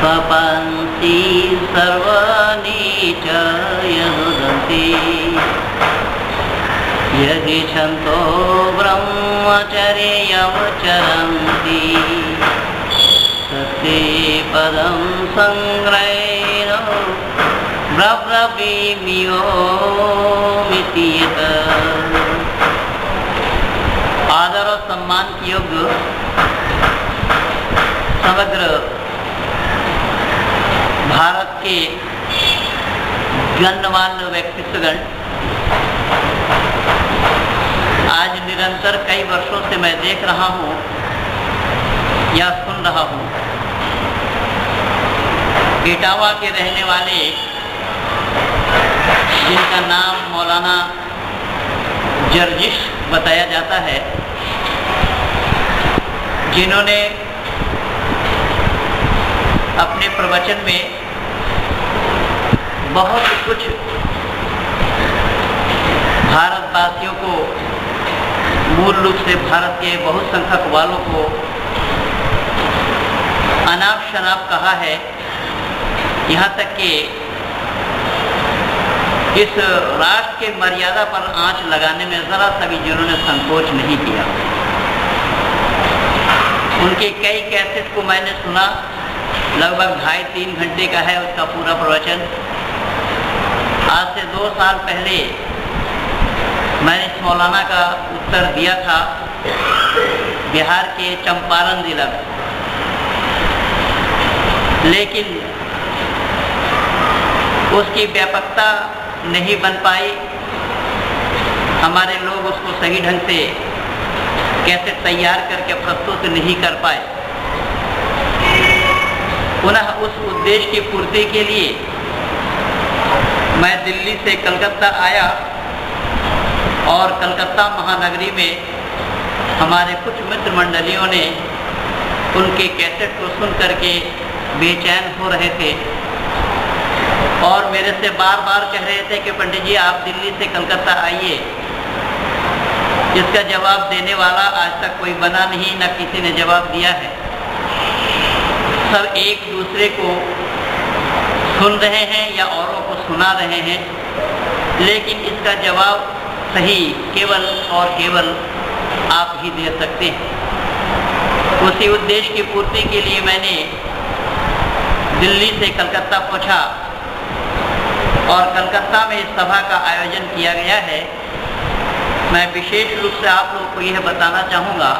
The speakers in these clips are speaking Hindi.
पपन्ति सर्वाणि च यदन्ति यदिच्छन्तो ब्रह्मचर्यमचरन्ति तत्ते पदं संग्रहेण ब्रवीम्योमिति यत्। आदर और सम्मान की योग्य समग्र भारत के गण्यमान्य व्यक्तित्वगण आज निरंतर कई वर्षों से मैं देख रहा हूँ या सुन रहा हूँ, इटावा के रहने वाले जिनका नाम मौलाना जर्जिश बताया जाता है, जिन्होंने अपने प्रवचन में बहुत कुछ भारतवासियों को, मूल रूप से भारत के बहुसंख्यक वालों को अनाप शनाप कहा है। यहाँ तक कि इस राष्ट्र के मर्यादा पर आंच लगाने में ज़रा सा भी जिन्होंने संकोच नहीं किया। उनके कई कैसेट को मैंने सुना, लगभग 2.5-3 घंटे का है उसका पूरा प्रवचन। आज से 2 साल पहले मैंने इस मौलाना का उत्तर दिया था बिहार के चंपारण जिला में, लेकिन उसकी व्यापकता नहीं बन पाई। हमारे लोग उसको सही ढंग से कैसे तैयार करके प्रस्तुत नहीं कर पाए। पुनः उस उद्देश्य की पूर्ति के लिए मैं दिल्ली से कलकत्ता आया और कलकत्ता महानगरी में हमारे कुछ मित्र मंडलियों ने उनके कैसेट को सुन करके बेचैन हो रहे थे और मेरे से बार बार कह रहे थे कि पंडित जी आप दिल्ली से कलकत्ता आइए। इसका जवाब देने वाला आज तक कोई बना नहीं, न किसी ने जवाब दिया है। सब एक दूसरे को सुन रहे हैं या औरों को सुना रहे हैं, लेकिन इसका जवाब सही केवल और केवल आप ही दे सकते हैं। उसी उद्देश्य की पूर्ति के लिए मैंने दिल्ली से कलकत्ता पहुंचा और कलकत्ता में इस सभा का आयोजन किया गया है। मैं विशेष रूप से आप लोगों को यह बताना चाहूँगा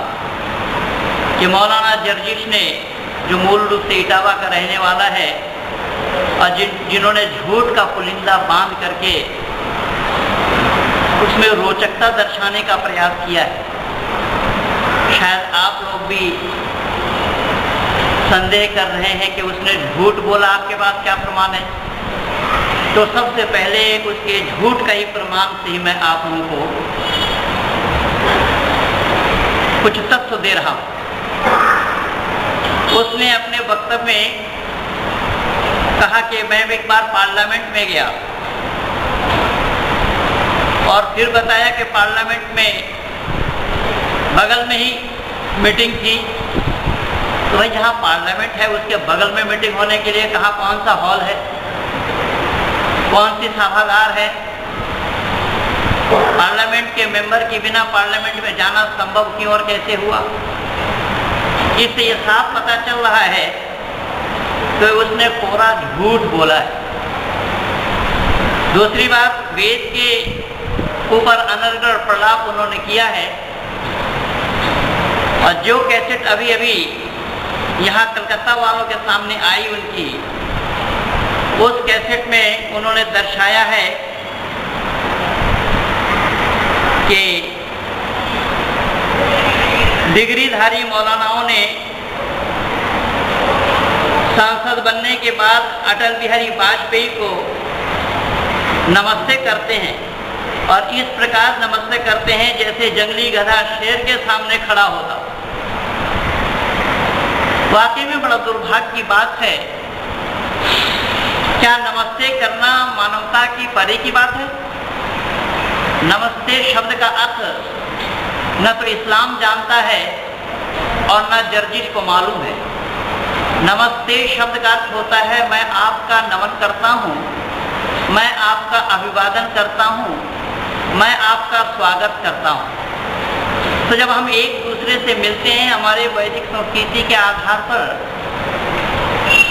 कि मौलाना जर्जिश ने, जो मूल रूप से इटावा का रहने वाला है और जिन्होंने झूठ का पुलिंदा बांध करके उसमें रोचकता दर्शाने का प्रयास किया है। शायद आप लोग भी संदेह कर रहे हैं कि उसने झूठ बोला, आपके पास क्या प्रमाण है? तो सबसे पहले उसके झूठ का ही प्रमाण से ही मैं आप लोगों को कुछ तथ्य दे रहा हूँ। उसने अपने वक्तव्य में कहा कि मैं एक बार पार्लियामेंट में गया और फिर बताया कि पार्लियामेंट में बगल में ही मीटिंग थी। तो भाई जहाँ पार्लियामेंट है उसके बगल में मीटिंग होने के लिए कहाँ, कौन सा हॉल है, कौन सी सभागार है? पार्लियामेंट के मेंबर के बिना पार्लियामेंट में जाना संभव क्यों और कैसे हुआ? इससे ये साफ पता चल रहा है तो उसने पूरा झूठ बोला है। दूसरी बात, वेद के ऊपर अनर्गल प्रलाप उन्होंने किया है और जो कैसेट अभी अभी यहाँ कलकत्ता वालों के सामने आई उनकी, उस कैसेट में उन्होंने दर्शाया है कि डिग्रीधारी मौलानाओं ने सांसद बनने के बाद अटल बिहारी वाजपेयी को नमस्ते करते हैं और इस प्रकार नमस्ते करते हैं जैसे जंगली गधा शेर के सामने खड़ा होता। वाकई में बड़ा दुर्भाग्य की बात है। क्या नमस्ते करना मानवता की परे की बात है? नमस्ते शब्द का अर्थ न तो इस्लाम जानता है और न जर्जिश को मालूम है। नमस्ते शब्द का अर्थ होता है मैं आपका नमन करता हूँ, मैं आपका अभिवादन करता हूँ, मैं आपका स्वागत करता हूँ। तो जब हम एक दूसरे से मिलते हैं, हमारे वैदिक संस्कृति के आधार पर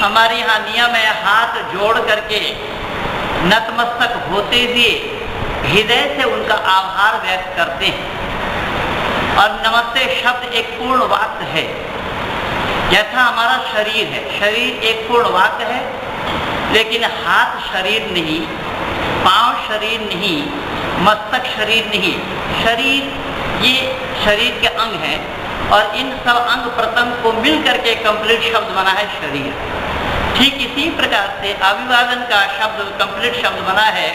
हमारे यहाँ नियम है हाथ जोड़ करके नतमस्तक होते हुए हृदय से उनका आभार व्यक्त करते हैं। और नमस्ते शब्द एक पूर्ण वाक्य है, जैसा हमारा शरीर है, शरीर एक पूर्ण वाक्य है, लेकिन हाथ शरीर नहीं, पांव शरीर नहीं, मस्तक शरीर नहीं, शरीर ये शरीर के अंग हैं और इन सब अंग प्रत्यंग को मिल करके कंप्लीट शब्द बना है शरीर। ठीक इसी प्रकार से अभिवादन का शब्द कंप्लीट शब्द बना है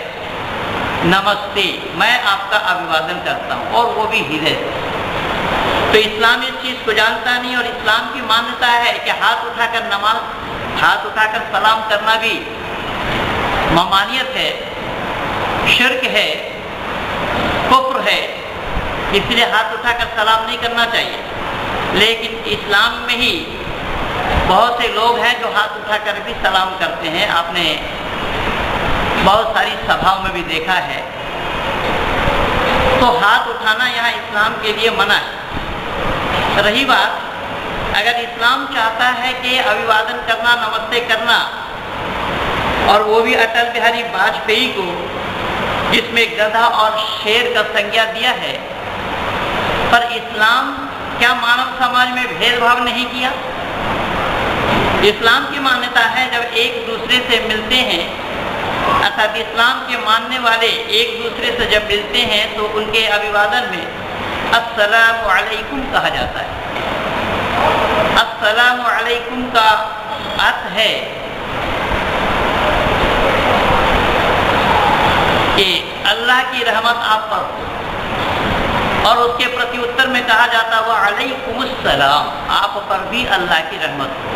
नमस्ते, मैं आपका अभिवादन करता हूँ, और वो भी हृदय से। तो इस्लाम इस चीज़ को जानता नहीं, और इस्लाम की मान्यता है कि हाथ उठाकर नमाज, हाथ उठाकर सलाम करना भी ममानियत है, शिर्क है, कुफ्र है, इसलिए हाथ उठाकर सलाम नहीं करना चाहिए। लेकिन इस्लाम में ही बहुत से लोग हैं जो हाथ उठाकर भी सलाम करते हैं, आपने बहुत सारी सभाओं में भी देखा है। तो हाथ उठाना यहाँ इस्लाम के लिए मना है। रही बात, अगर इस्लाम चाहता है कि अभिवादन करना, नमस्ते करना, और वो भी अटल बिहारी वाजपेयी को, जिसमें गधा और शेर का संज्ञा दिया है, पर इस्लाम क्या मानव समाज में भेदभाव नहीं किया? इस्लाम की मान्यता है जब एक दूसरे से मिलते हैं, अर्थात इस्लाम के मानने वाले एक दूसरे से जब मिलते हैं तो उनके अभिवादन में अस्सलामु अलैकुम कहा जाता है। अस्सलामु अलैकुम का अर्थ है कि अल्लाह की रहमत आप पर हो, और उसके प्रति उत्तर में कहा जाता हुआ अलैकुमुस्सलाम, आप पर भी अल्लाह की रहमत हो।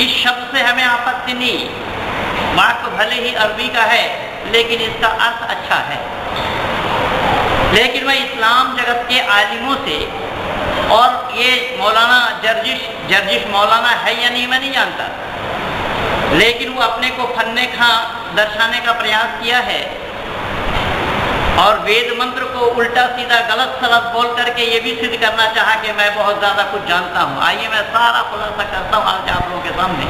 इस शब्द से हमें आपत्ति नहीं, वाक्य भले ही अरबी का है लेकिन इसका अर्थ अच्छा है। लेकिन मैं इस्लाम जगत के आलिमों से, और ये मौलाना जर्जिश मौलाना है या नहीं मैं नहीं जानता, लेकिन वो अपने को फन्ने खां दर्शाने का प्रयास किया है और वेद मंत्र को उल्टा सीधा गलत सलत बोल करके ये भी सिद्ध करना चाहा कि मैं बहुत ज़्यादा कुछ जानता हूँ। आइए मैं सारा खुलासा करता हूँ आज आप लोगों के सामने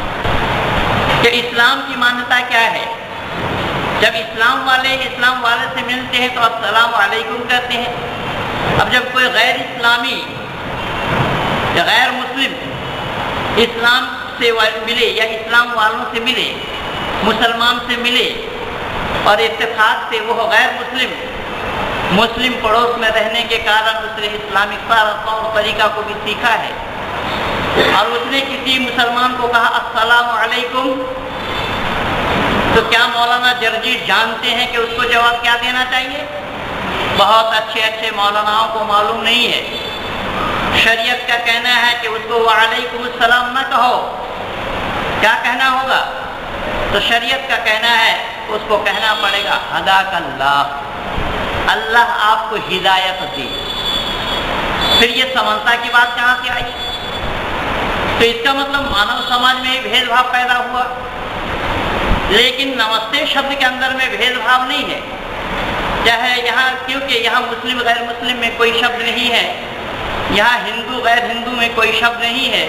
कि इस्लाम की मान्यता क्या है। जब इस्लाम वाले से मिलते हैं तो अस्सलाम वालेकुम कहते हैं। अब जब कोई गैर इस्लामी या गैर मुस्लिम इस्लाम से मिले या इस्लाम वालों से मिले, मुसलमान से मिले, और इत्तेफाक से वो गैर मुस्लिम पड़ोस में रहने के कारण उसने इस्लामिक सारा तौर तरीका को भी सीखा है, और उसने किसी मुसलमान को कहा अस्सलामु अलैकुम, तो क्या मौलाना जर्जिश जानते हैं कि उसको जवाब क्या देना चाहिए? बहुत अच्छे मौलानाओं को मालूम नहीं है। शरीयत का कहना है कि उसको वालेकुमुस्सलाम न कहो, क्या कहना होगा? तो शरीयत का कहना है उसको कहना पड़ेगा हदाकल्लाह, अल्लाह आपको हिदायत दे। फिर ये समानता की बात कहाँ से आई? तो इसका मतलब मानव समाज में भेदभाव पैदा हुआ, लेकिन नमस्ते शब्द के अंदर में भेदभाव नहीं है। चाहे यहाँ, क्योंकि यहाँ मुस्लिम गैर मुस्लिम में कोई शब्द नहीं है, यहाँ हिंदू गैर हिंदू में कोई शब्द नहीं है,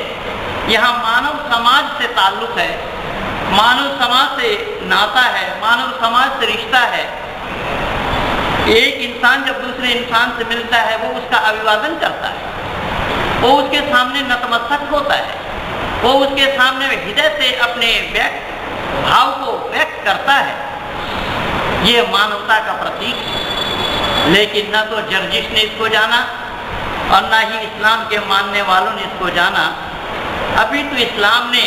यहाँ मानव समाज से ताल्लुक है, मानव समाज से नाता है, मानव समाज से रिश्ता है। एक इंसान जब दूसरे इंसान से मिलता है वो उसका अभिवादन करता है, वो उसके सामने नतमस्तक होता है, वो उसके सामने हृदय से अपने भाव को व्यक्त करता है। ये मानवता का प्रतीक है। लेकिन न तो जर्जिश ने इसको जाना और न ही इस्लाम के मानने वालों ने इसको जाना। अभी तो इस्लाम ने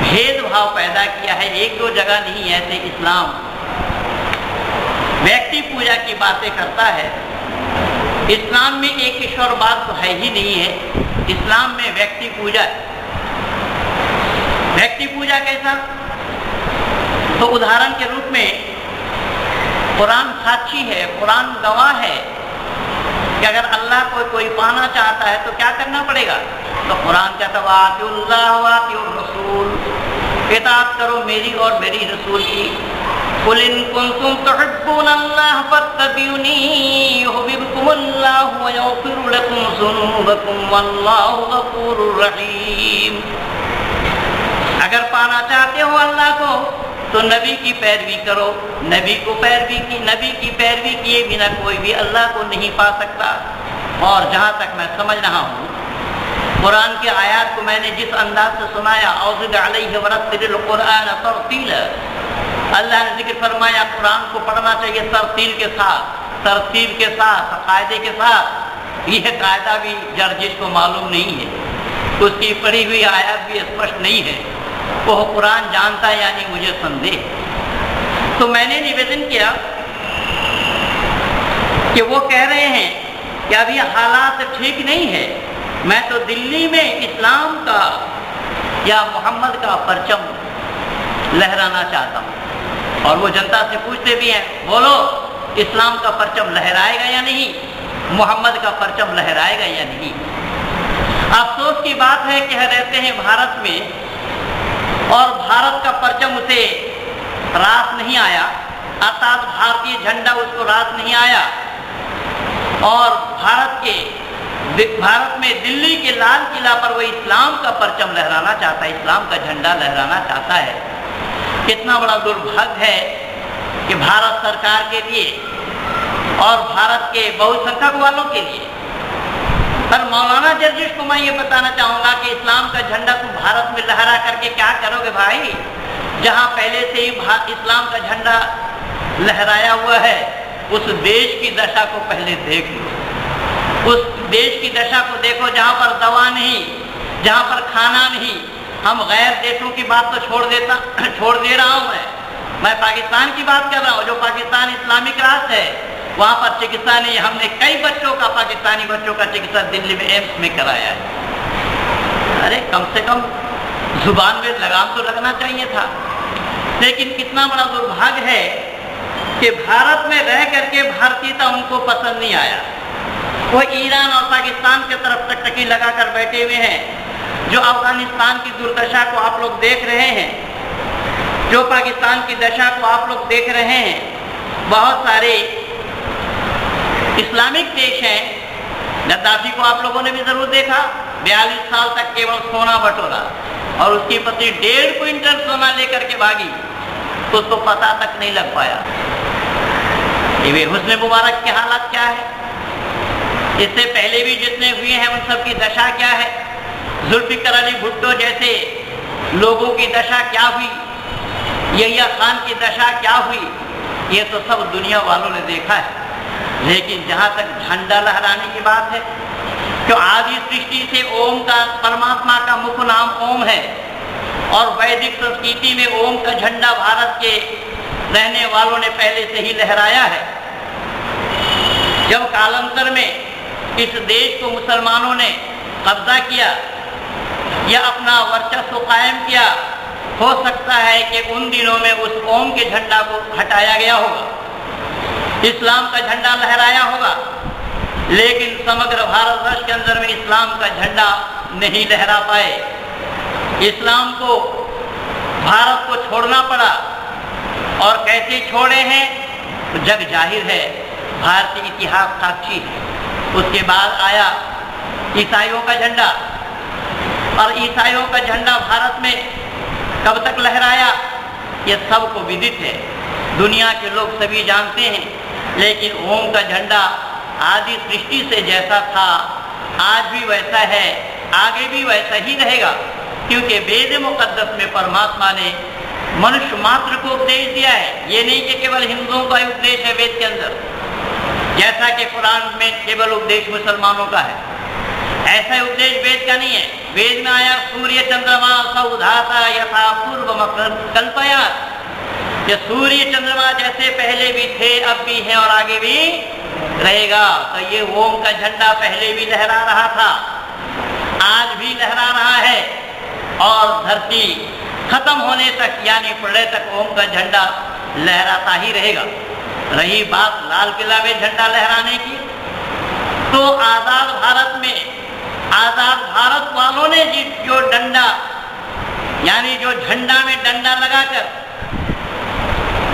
भेदभाव पैदा किया है, एक दो जगह नहीं है। ऐसे इस्लाम व्यक्ति पूजा की बातें करता है। इस्लाम में एक ईश्वर बात तो है ही नहीं है। इस्लाम में व्यक्ति पूजा है। व्यक्ति पूजा कैसा? तो उदाहरण के रूप में कुरान साक्षी है, कुरान गवाह है कि अगर अल्लाह को कोई पाना चाहता है तो क्या करना पड़ेगा? तो कुरान कहता है वातिउल्लाह वातिउर रसूल, इताअत करो मेरी और मेरी रसूल की। कुल इन कुंतुम तुहिब्बूनल्लाह फत्तबिऊनी युहिब्बुकुमुल्लाहु व यग़फिर लकुम ज़ुनूबकुम वल्लाहु गफूरुर रहीम। अगर पाना चाहते हो अल्लाह को तो नबी की पैरवी करो। नबी की पैरवी किए बिना कोई भी अल्लाह को नहीं पा सकता। और जहाँ तक मैं समझ रहा हूँ, कुरान के आयत को मैंने जिस अंदाज से सुनाया, औज़िद अलैहि वरत्तिलिल कुरान तरतीला, अल्लाह ने जिक्र फरमाया कुरान को पढ़ना चाहिए तरतील के साथ, कायदे के साथ। यह कायदा भी जर्जिश को मालूम नहीं है, उसकी पढ़ी हुई आयत भी स्पष्ट नहीं है, वो कुरान जानता है यानी मुझे संदेह। तो मैंने निवेदन किया कि वो कह रहे हैं कि अभी हालात ठीक नहीं है, मैं तो दिल्ली में इस्लाम का या मोहम्मद का परचम लहराना चाहता हूँ। और वो जनता से पूछते भी हैं, बोलो इस्लाम का परचम लहराएगा या नहीं, मोहम्मद का परचम लहराएगा या नहीं। अफसोस की बात है कि रहते हैं भारत में और भारत का परचम उसे रास नहीं आया, अर्थात भारतीय झंडा उसको रास नहीं आया। और भारत में दिल्ली के लाल किला पर वो इस्लाम का परचम लहराना चाहता है, इस्लाम का झंडा लहराना चाहता है। कितना बड़ा दुर्भाग्य है कि भारत सरकार के लिए और भारत के बहुसंख्यक वालों के लिए। पर मौलाना जर्जिश को मैं ये बताना चाहूँगा कि इस्लाम का झंडा तुम भारत में लहरा करके क्या करोगे भाई, जहाँ पहले से ही इस्लाम का झंडा लहराया हुआ है। उस देश की दशा को पहले देख लो, उस देश की दशा को देखो जहाँ पर दवा नहीं, जहाँ पर खाना नहीं। हम गैर देशों की बात तो छोड़ दे रहा हूँ, मैं पाकिस्तान की बात कर रहा हूँ। जो पाकिस्तान इस्लामिक राष्ट्र है, वहाँ पर चिकित्सा नहीं। हमने कई बच्चों का, पाकिस्तानी बच्चों का चिकित्सा दिल्ली में एम्स में कराया है। अरे कम से कम जुबान में लगाम तो लगना चाहिए था। लेकिन कितना बड़ा दुर्भाग्य है कि भारत में रह करके भारतीयता उनको पसंद नहीं आया। वो ईरान और पाकिस्तान की तरफ टकटकी लगाकर बैठे हुए हैं। जो अफगानिस्तान की दुर्दशा को आप लोग देख रहे हैं, जो पाकिस्तान की दशा को आप लोग देख रहे हैं, बहुत सारे इस्लामिक देश हैं। गद्दाफी को आप लोगों ने भी जरूर देखा, 42 साल तक केवल सोना बटोरा और उसकी पत्नी 1.5 क्विंटल सोना लेकर के भागी, तो उसको पता तक नहीं लग पाया। ये हुस्न मुबारक के हालात क्या है, इससे पहले भी जितने हुए हैं उन सब की दशा क्या है, जुल्फिकर अली भुट्टो जैसे लोगों की दशा क्या हुई, यहिया खान की दशा क्या हुई, ये तो सब दुनिया वालों ने देखा है। लेकिन जहाँ तक झंडा लहराने की बात है, तो आदि सृष्टि से ओम का, परमात्मा का मुख्य नाम ओम है और वैदिक संस्कृति में ओम का झंडा भारत के रहने वालों ने पहले से ही लहराया है। जब कालांतर में इस देश को मुसलमानों ने कब्जा किया या अपना वर्चस्व कायम किया, हो सकता है कि उन दिनों में उस ओम के झंडा को हटाया गया होगा, इस्लाम का झंडा लहराया होगा। लेकिन समग्र भारतवर्ष के अंदर में इस्लाम का झंडा नहीं लहरा पाए। इस्लाम को, भारत को छोड़ना पड़ा। और कैसे छोड़े हैं तो जग जाहिर है, भारतीय इतिहास साक्षी है। उसके बाद आया ईसाइयों का झंडा, और ईसाइयों का झंडा भारत में कब तक लहराया ये सबको विदित है, दुनिया के लोग सभी जानते हैं। लेकिन ओम का झंडा आदि सृष्टि से जैसा था आज भी वैसा है, आगे भी वैसा ही रहेगा, क्योंकि वेद मुकद्दस में परमात्मा ने मनुष्य मात्र को उपदेश दिया है। ये नहीं कि केवल हिंदुओं का उपदेश है वेद के अंदर, जैसा कि कुरान में केवल उपदेश मुसलमानों का है, ऐसा उपदेश वेद का नहीं है। वेद में आया सूर्य चंद्रमा सौधाता यथा पूर्व कल्पया, ये सूर्य चंद्रमा जैसे पहले भी थे, अब भी हैं और आगे भी रहेगा। तो ये ओम का झंडा पहले भी लहरा रहा था, आज भी लहरा रहा है, और धरती खत्म होने तक यानी प्रलय तक ओम का झंडा लहराता ही रहेगा। रही बात लाल किला में झंडा लहराने की, तो आजाद भारत में आजाद भारत वालों यानी जो झंडा में डंडा लगाकर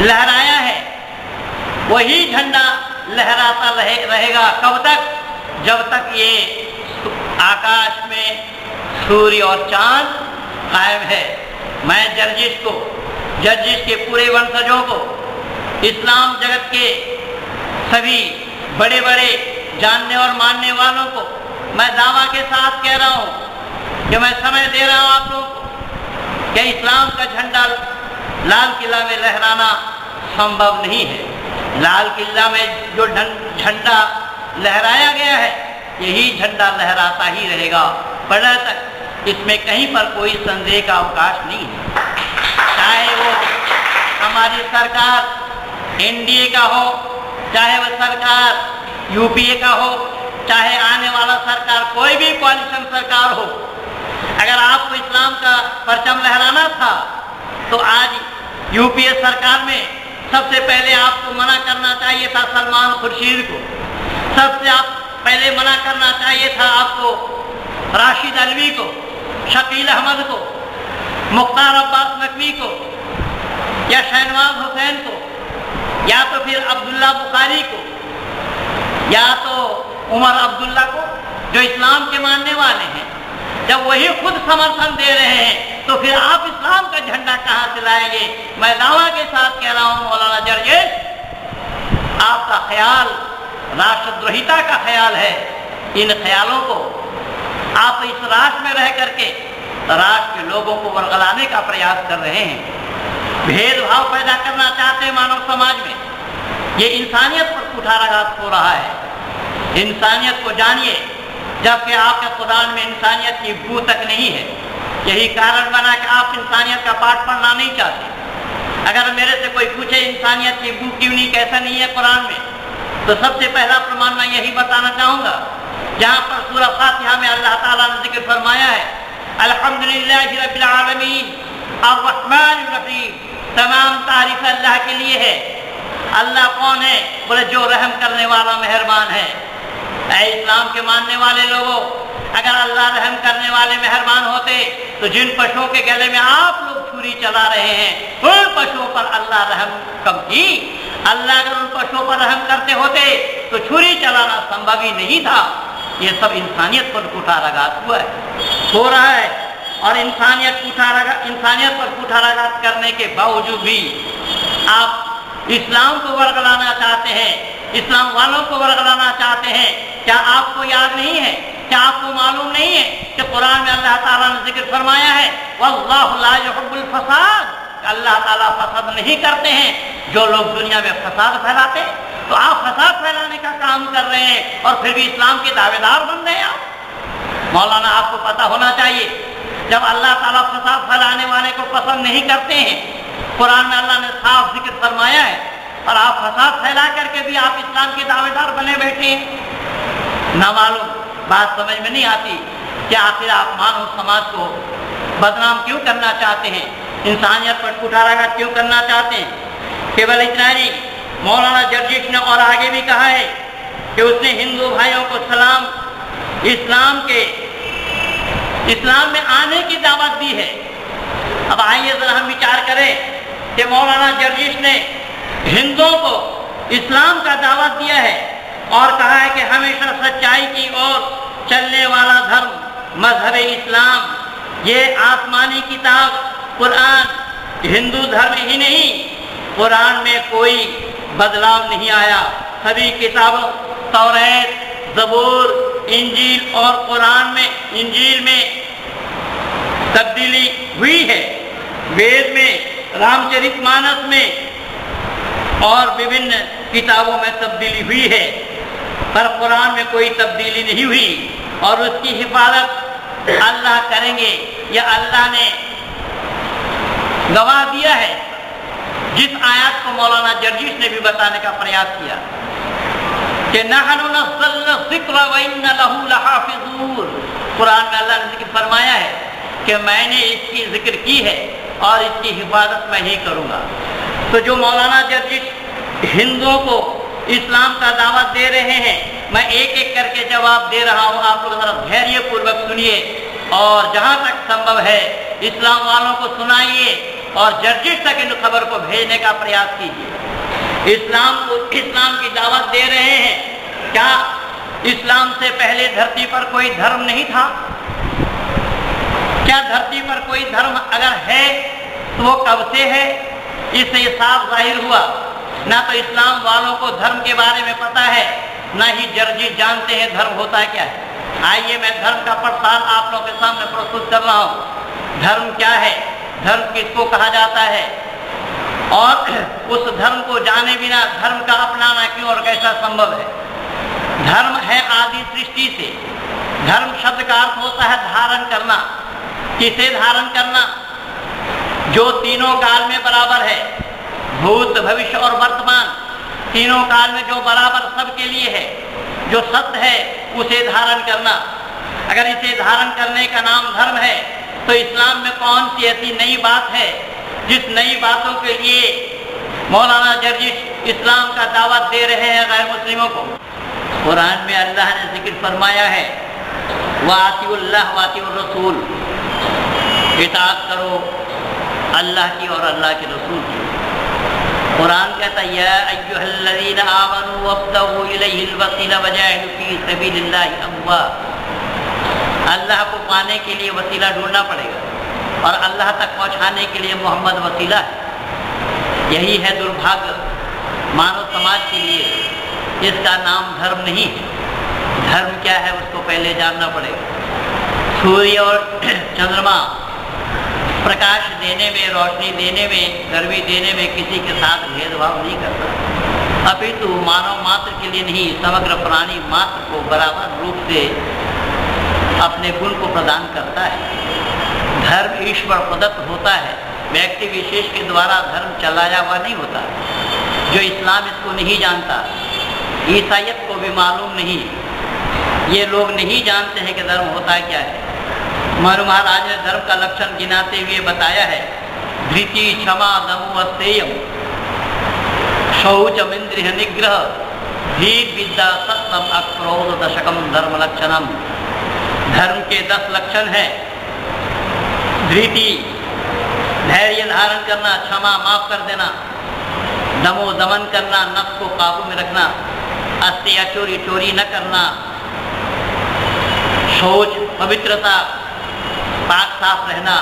लहराया है वही झंडा लहराता रहेगा। कब तक? जब तक ये आकाश में सूर्य और चांद कायम है। मैं जर्जिश के पूरे वंशजों को, इस्लाम जगत के सभी बड़े बड़े जानने और मानने वालों को मैं दावा के साथ कह रहा हूँ कि मैं समय दे रहा हूँ आप लोगों को कि इस्लाम का झंडा लाल किला में लहराना संभव नहीं है। लाल किला में जो झंडा लहराया गया है यही झंडा लहराता ही रहेगा पलट तक। इसमें कहीं पर कोई संदेह का अवकाश नहीं है। चाहे वो हमारी सरकार एनडीए का हो, चाहे वह सरकार यूपीए का हो, चाहे आने वाला सरकार कोई भी कोalition सरकार हो, अगर आपको इस्लाम का परचम लहराना था तो आज यूपीए सरकार में सबसे पहले आपको मना करना चाहिए था सलमान खुर्शीद को, सबसे आप पहले मना करना चाहिए था आपको राशिद अलवी को, शकील अहमद को, मुख्तार अब्बास नकवी को, या शहनवाज हुसैन को, या तो फिर अब्दुल्ला बुखारी को, या तो उमर अब्दुल्ला को, जो इस्लाम के मानने वाले हैं। जब वही खुद समर्थन दे रहे हैं तो फिर आप इस्लाम का झंडा कहां से लाएंगे? मैं दावा के साथ कह रहा हूं मौलाना जर्जिश, आपका ख्याल राष्ट्रद्रोहिता का ख्याल है। इन ख्यालों को आप इस राष्ट्र में रह करके राष्ट्र के लोगों को वर्गलाने का प्रयास कर रहे हैं, भेदभाव पैदा करना चाहते हैं मानव समाज में। ये इंसानियत पर कुठाराघात हो रहा है। इंसानियत को जानिए, जबकि आपके कुरान में इंसानियत की बू तक नहीं है। यही कारण बना कि आप इंसानियत का पाठ पढ़ना नहीं चाहते। अगर मेरे से कोई पूछे इंसानियत की बू क्यों नहीं, कैसा नहीं है कुरान में, तो सबसे पहला प्रमाण मैं यही बताना चाहूँगा, जहाँ पर सूरह फातिहा में अल्लाह ताला ने जिक्र फरमाया है अल्हम्दुलिल्लाहि रब्बिल आलमीन अर्रहमानिर रहीम, तमाम तारीफ अल्लाह के लिए है। अल्लाह कौन है? बोले जो रहम करने वाला मेहरबान है। ऐ इस्लाम के मानने वाले लोगों, अगर अल्लाह रहम करने वाले मेहरबान होते तो जिन पशुओं के गले में आप लोग छुरी चला रहे हैं उन पशुओं पर अल्लाह रहम कब की? अल्लाह अगर उन पशुओं पर रहम करते होते तो छुरी चलाना संभव ही नहीं था। ये सब इंसानियत पर कुठाराघात हो रहा है। और इंसानियत पर कुठाराघात करने के बावजूद भी आप इस्लाम को वर्गलाना चाहते हैं, इस्लाम वालों को वर्गलाना चाहते हैं। क्या आपको याद नहीं है, क्या आपको मालूम नहीं है कि कुरान में अल्लाह ताला ने जिक्र फरमाया है वल्लाहु ला युहिब्बुल फसाद, अल्लाह ताला फसाद नहीं करते हैं। जो लोग दुनिया में फसाद फैलाते, तो आप फसाद फैलाने का काम कर रहे हैं और फिर भी इस्लाम के दावेदार बन रहे हैं आप। मौलाना, आपको पता होना चाहिए, जब अल्लाह ताला फसाद फैलाने वाले को पसंद नहीं करते हैं, कुरान में अल्लाह ने साफ जिक्र फरमाया है, और आप फसाद फैला करके भी आप इस्लाम के दावेदार बने बैठे हैं। ना मालूम, बात समझ में नहीं आती कि आखिर आप मानव समाज को बदनाम क्यों करना चाहते हैं, इंसानियत पर कुठाराघात क्यों करना चाहते हैं। केवल इतना नहीं, मौलाना जर्जिश ने और आगे भी कहा है कि उसने हिंदू भाइयों को इस्लाम में आने की दावत दी है। अब आइए जरा हम विचार करें कि मौलाना जर्जिश ने हिंदुओं को इस्लाम का दावत दिया है और कहा है कि हमेशा सच्चाई की ओर चलने वाला धर्म मजहब इस्लाम, ये आसमानी किताब कुरान हिंदू धर्म ही नहीं, कुरान में कोई बदलाव नहीं आया। सभी किताबों तौरात, ज़बूर, इंजील और कुरान में, इंजील में तब्दीली हुई है, वेद में, रामचरितमानस में और विभिन्न किताबों में तब्दीली हुई है, पर कुरान में कोई तब्दीली नहीं हुई। और उसकी हिफाजत अल्लाह करेंगे, यह अल्लाह ने गवाह दिया है। जिस आयत को मौलाना जर्जिश ने भी बताने का प्रयास किया कि नहनु नज़्ज़लना ज़िक्र व इन्ना लहू लहाफ़िज़ून, कुरान में अल्लाह ने जिक्र फरमाया है कि मैंने इसकी जिक्र की है और इसकी हिफाजत मैं ही करूँगा। तो जो मौलाना जर्जिश हिंदुओं को इस्लाम का दावत दे रहे हैं, मैं एक एक करके जवाब दे रहा हूँ, आप लोग जरा धैर्यपूर्वक सुनिए और जहाँ तक संभव है इस्लाम वालों को सुनाइए और जर्जिश तक इन खबर को भेजने का प्रयास कीजिए। इस्लाम की दावत दे रहे हैं। क्या इस्लाम से पहले धरती पर कोई धर्म नहीं था? क्या धरती पर कोई धर्म अगर है तो वो कब से है? इससे ये साफ जाहिर हुआ ना तो इस्लाम वालों को धर्म के बारे में पता है, ना ही जर्जी जानते हैं धर्म होता है क्या है। आइए मैं धर्म का प्रसार आप लोगों के सामने प्रस्तुत कर रहा हूँ। धर्म क्या है, धर्म किसको कहा जाता है, और उस धर्म को जाने बिना धर्म का अपनाना क्यों और कैसा संभव है। धर्म है आदि सृष्टि से। धर्म शब्द का अर्थ होता है धारण करना। किसे धारण करना? जो तीनों काल में बराबर है, भूत भविष्य और वर्तमान, तीनों काल में जो बराबर सबके लिए है, जो सत्य है, उसे धारण करना। अगर इसे धारण करने का नाम धर्म है तो इस्लाम में कौन सी ऐसी नई बात है जिस नई बातों के लिए मौलाना जर्जिश इस्लाम का दावत दे रहे हैं गैर मुस्लिमों को। कुरान में अल्लाह ने जिक्र फरमाया है, वातिउल्लाह वातिउर रसूल, इताअत करो अल्लाह की और अल्लाह के रसूल की। कुरान कहता है या अय्युहल्लज़ीना आमनू वब्तगू इलैहिल वसीला वजाहिदू फी सबीलिल्लाहि अम्वा। अल्लाह को पाने के लिए वसीला ढूंढना पड़ेगा और अल्लाह तक पहुंचाने के लिए मोहम्मद वसीला है। यही है दुर्भाग्य मानव समाज के लिए। इसका नाम धर्म नहीं है। धर्म क्या है उसको पहले जानना पड़ेगा। सूर्य और चंद्रमा प्रकाश देने में, रोशनी देने में, गर्मी देने में किसी के साथ भेदभाव नहीं करता, अपितु मानव मात्र के लिए नहीं, समग्र प्राणी मात्र को बराबर रूप से अपने गुण को प्रदान करता है। धर्म ईश्वर प्रदत्त होता है, व्यक्ति विशेष के द्वारा धर्म चलाया हुआ नहीं होता। जो इस्लाम इसको नहीं जानता, ईसाइयत को भी मालूम नहीं, ये लोग नहीं जानते हैं कि धर्म होता क्या है। मनु महाराज ने धर्म का लक्षण गिनाते हुए बताया है, धृति क्षमा दमु अस्तेयम शौचम इंद्रिय निग्रह धीर विद्या सत्यम अक्रोध दशकम धर्म लक्षणम। धर्म के 10 लक्षण हैं। धृति धैर्य धारण करना, क्षमा माफ कर देना, दमो दमन करना, नफ्स को काबू में रखना, अस्तेय चोरी न करना, शौच पवित्रता, पाक साफ रहना,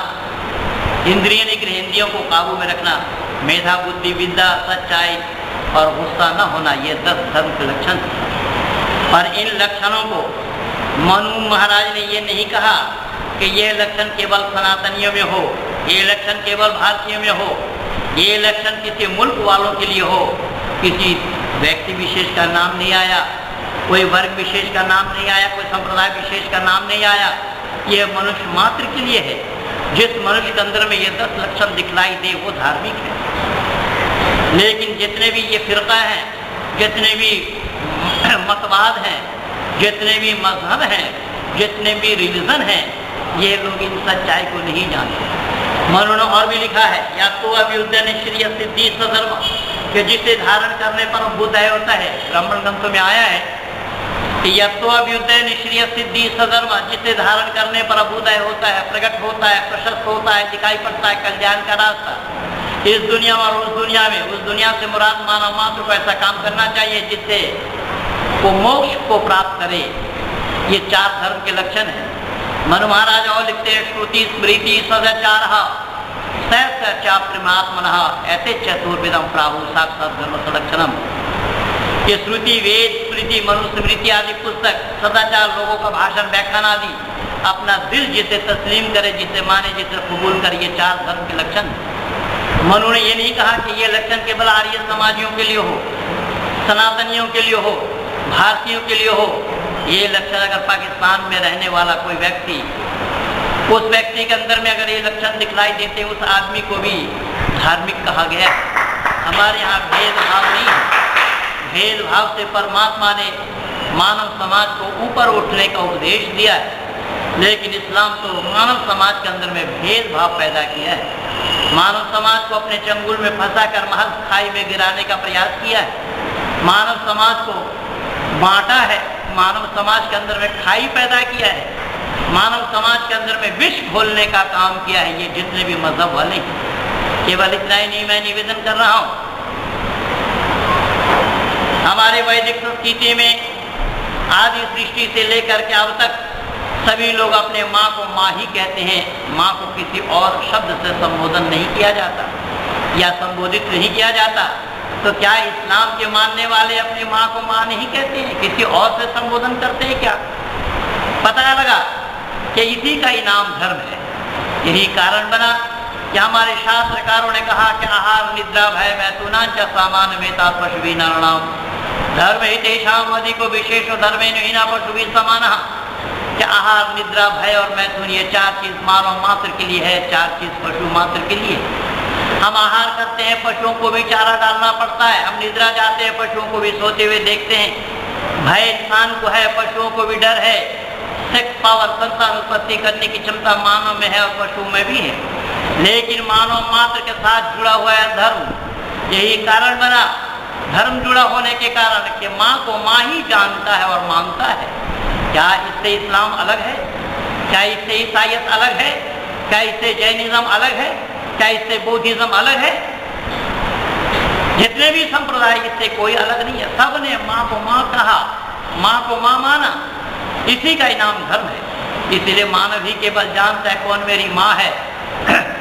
इंद्रिय निग्रह इंद्रियों को काबू में रखना, मेधा बुद्धि विद्या सच्चाई और गुस्सा न होना, ये 10 धर्म के लक्षण। और इन लक्षणों को मनु महाराज ने ये नहीं कहा कि ये लक्षण केवल सनातनियों में हो, ये लक्षण केवल भारतीयों में हो, ये लक्षण किसी मुल्क वालों के लिए हो। किसी व्यक्ति विशेष का नाम नहीं आया, कोई वर्ग विशेष का नाम नहीं आया, कोई संप्रदाय विशेष का नाम नहीं आया। ये मनुष्य मात्र के लिए है। जिस मनुष्य के अंदर में ये 10 लक्षण दिखलाई दे वो धार्मिक है। लेकिन जितने भी ये फिरका हैं, जितने भी मतवाद हैं, जितने भी मजहब हैं, जितने भी रिलीजन हैं, ये लोग इन सच्चाई को नहीं जानते। मनु ने और भी लिखा है, या तो अभ्युदय निश्चय सिद्धि सधर्म, कि जिसे धारण करने पर बुद्धय होता है। ब्राह्मण ग्रंथों में आया है कि यत्तो अभ्युदय निश्चय सिद्धि सधर्म, जिसे धारण करने पर अभ्युदय होता है, प्रकट होता है, प्रशस्त होता है, दिखाई पड़ता है कल्याण का रास्ता इस दुनिया और उस दुनिया में। उस दुनिया से मुराद मानव मात्र को ऐसा काम करना चाहिए जिससे वो मोक्ष को प्राप्त करे। ये 4 धर्म के लक्षण हैं। मनु महाराज और लिखते हैं, श्रुति स्मृति सदाचार चाप्रिमात्मनः ऐसे चतुर्विधम प्राहु साक्षात धर्म सलक्षणम। ये श्रुति वेद स्मृति मनुस्मृति आदि पुस्तक, सदाचार, लोगों का भाषण व्याख्यान आदि, अपना दिल जिसे तस्लीम करे, जिसे माने, जिसे कबूल करे, ये 4 धर्म के लक्षण। मनु ने ये नहीं कहा कि ये लक्षण केवल आर्य समाजियों के लिए हो, सनातनियों के लिए हो, भारतीयों के लिए हो। ये लक्षण अगर पाकिस्तान में रहने वाला कोई व्यक्ति, उस व्यक्ति के अंदर में अगर ये लक्षण दिखलाई देते, उस आदमी को भी धार्मिक कहा गया। हमारे यहाँ भेदभाव नहीं है। भेदभाव से परमात्मा ने मानव समाज को ऊपर उठने का उपदेश दिया है, लेकिन इस्लाम तो मानव समाज के अंदर में भेदभाव पैदा किया है। मानव समाज को अपने चंगुल में फंसाकर महज खाई में गिराने का प्रयास किया है। मानव समाज को बांटा है, मानव समाज के अंदर में खाई पैदा किया है। मानव समाज के अंदर में विष घोलने का काम किया है ये जितने भी मजहब वाले हैं। केवल इतना ही नहीं मैं निवेदन कर रहा हूं, हमारे वैदिक संस्कृति में आदि सृष्टि से लेकर के अब तक सभी लोग अपने माँ को माँ ही कहते हैं, माँ को किसी और शब्द से संबोधन नहीं किया जाता या संबोधित नहीं किया जाता। तो क्या इस्लाम के मानने वाले अपनी माँ को माँ नहीं कहते हैं, किसी और से संबोधन करते हैं क्या? पता लगा कि इसी का ही नाम धर्म है। यही कारण बना कि हमारे शास्त्रकारों ने कहा कि आहार निद्रा भय मैथुनांच सामान मेता पशुवी नाम धर्म हितेषाम अधिको विशेषो धर्मेण हीना पशुवी समाना। कि आहार निद्रा भय और मैथुन ये चार चीज मानव मात्र के लिए है, चार चीज पशु मात्र के लिए। हम आहार करते हैं, पशुओं को भी चारा डालना पड़ता है। हम निद्रा जाते हैं, पशुओं को भी सोते हुए देखते हैं। भय इंसान को है, पशुओं को भी डर है। सेक्स पावर, संतान उत्पत्ति करने की क्षमता मानव में है और पशु में भी है, लेकिन मानव मात्र के साथ जुड़ा हुआ है धर्म। यही कारण बना धर्म जुड़ा होने के कारण कि माँ को माँ ही जानता है और मानता है। क्या इससे इस्लाम अलग है? क्या इससे ईसाईयत अलग है? क्या इससे जैनिज्म अलग है? क्या इससे बौद्धिज्म अलग है? जितने भी संप्रदाय इससे कोई अलग नहीं है। सब ने माँ को माँ कहा, माँ को माँ माना, इसी का इनाम धर्म है। इसीलिए मानव ही केवल जानता है कौन मेरी माँ है,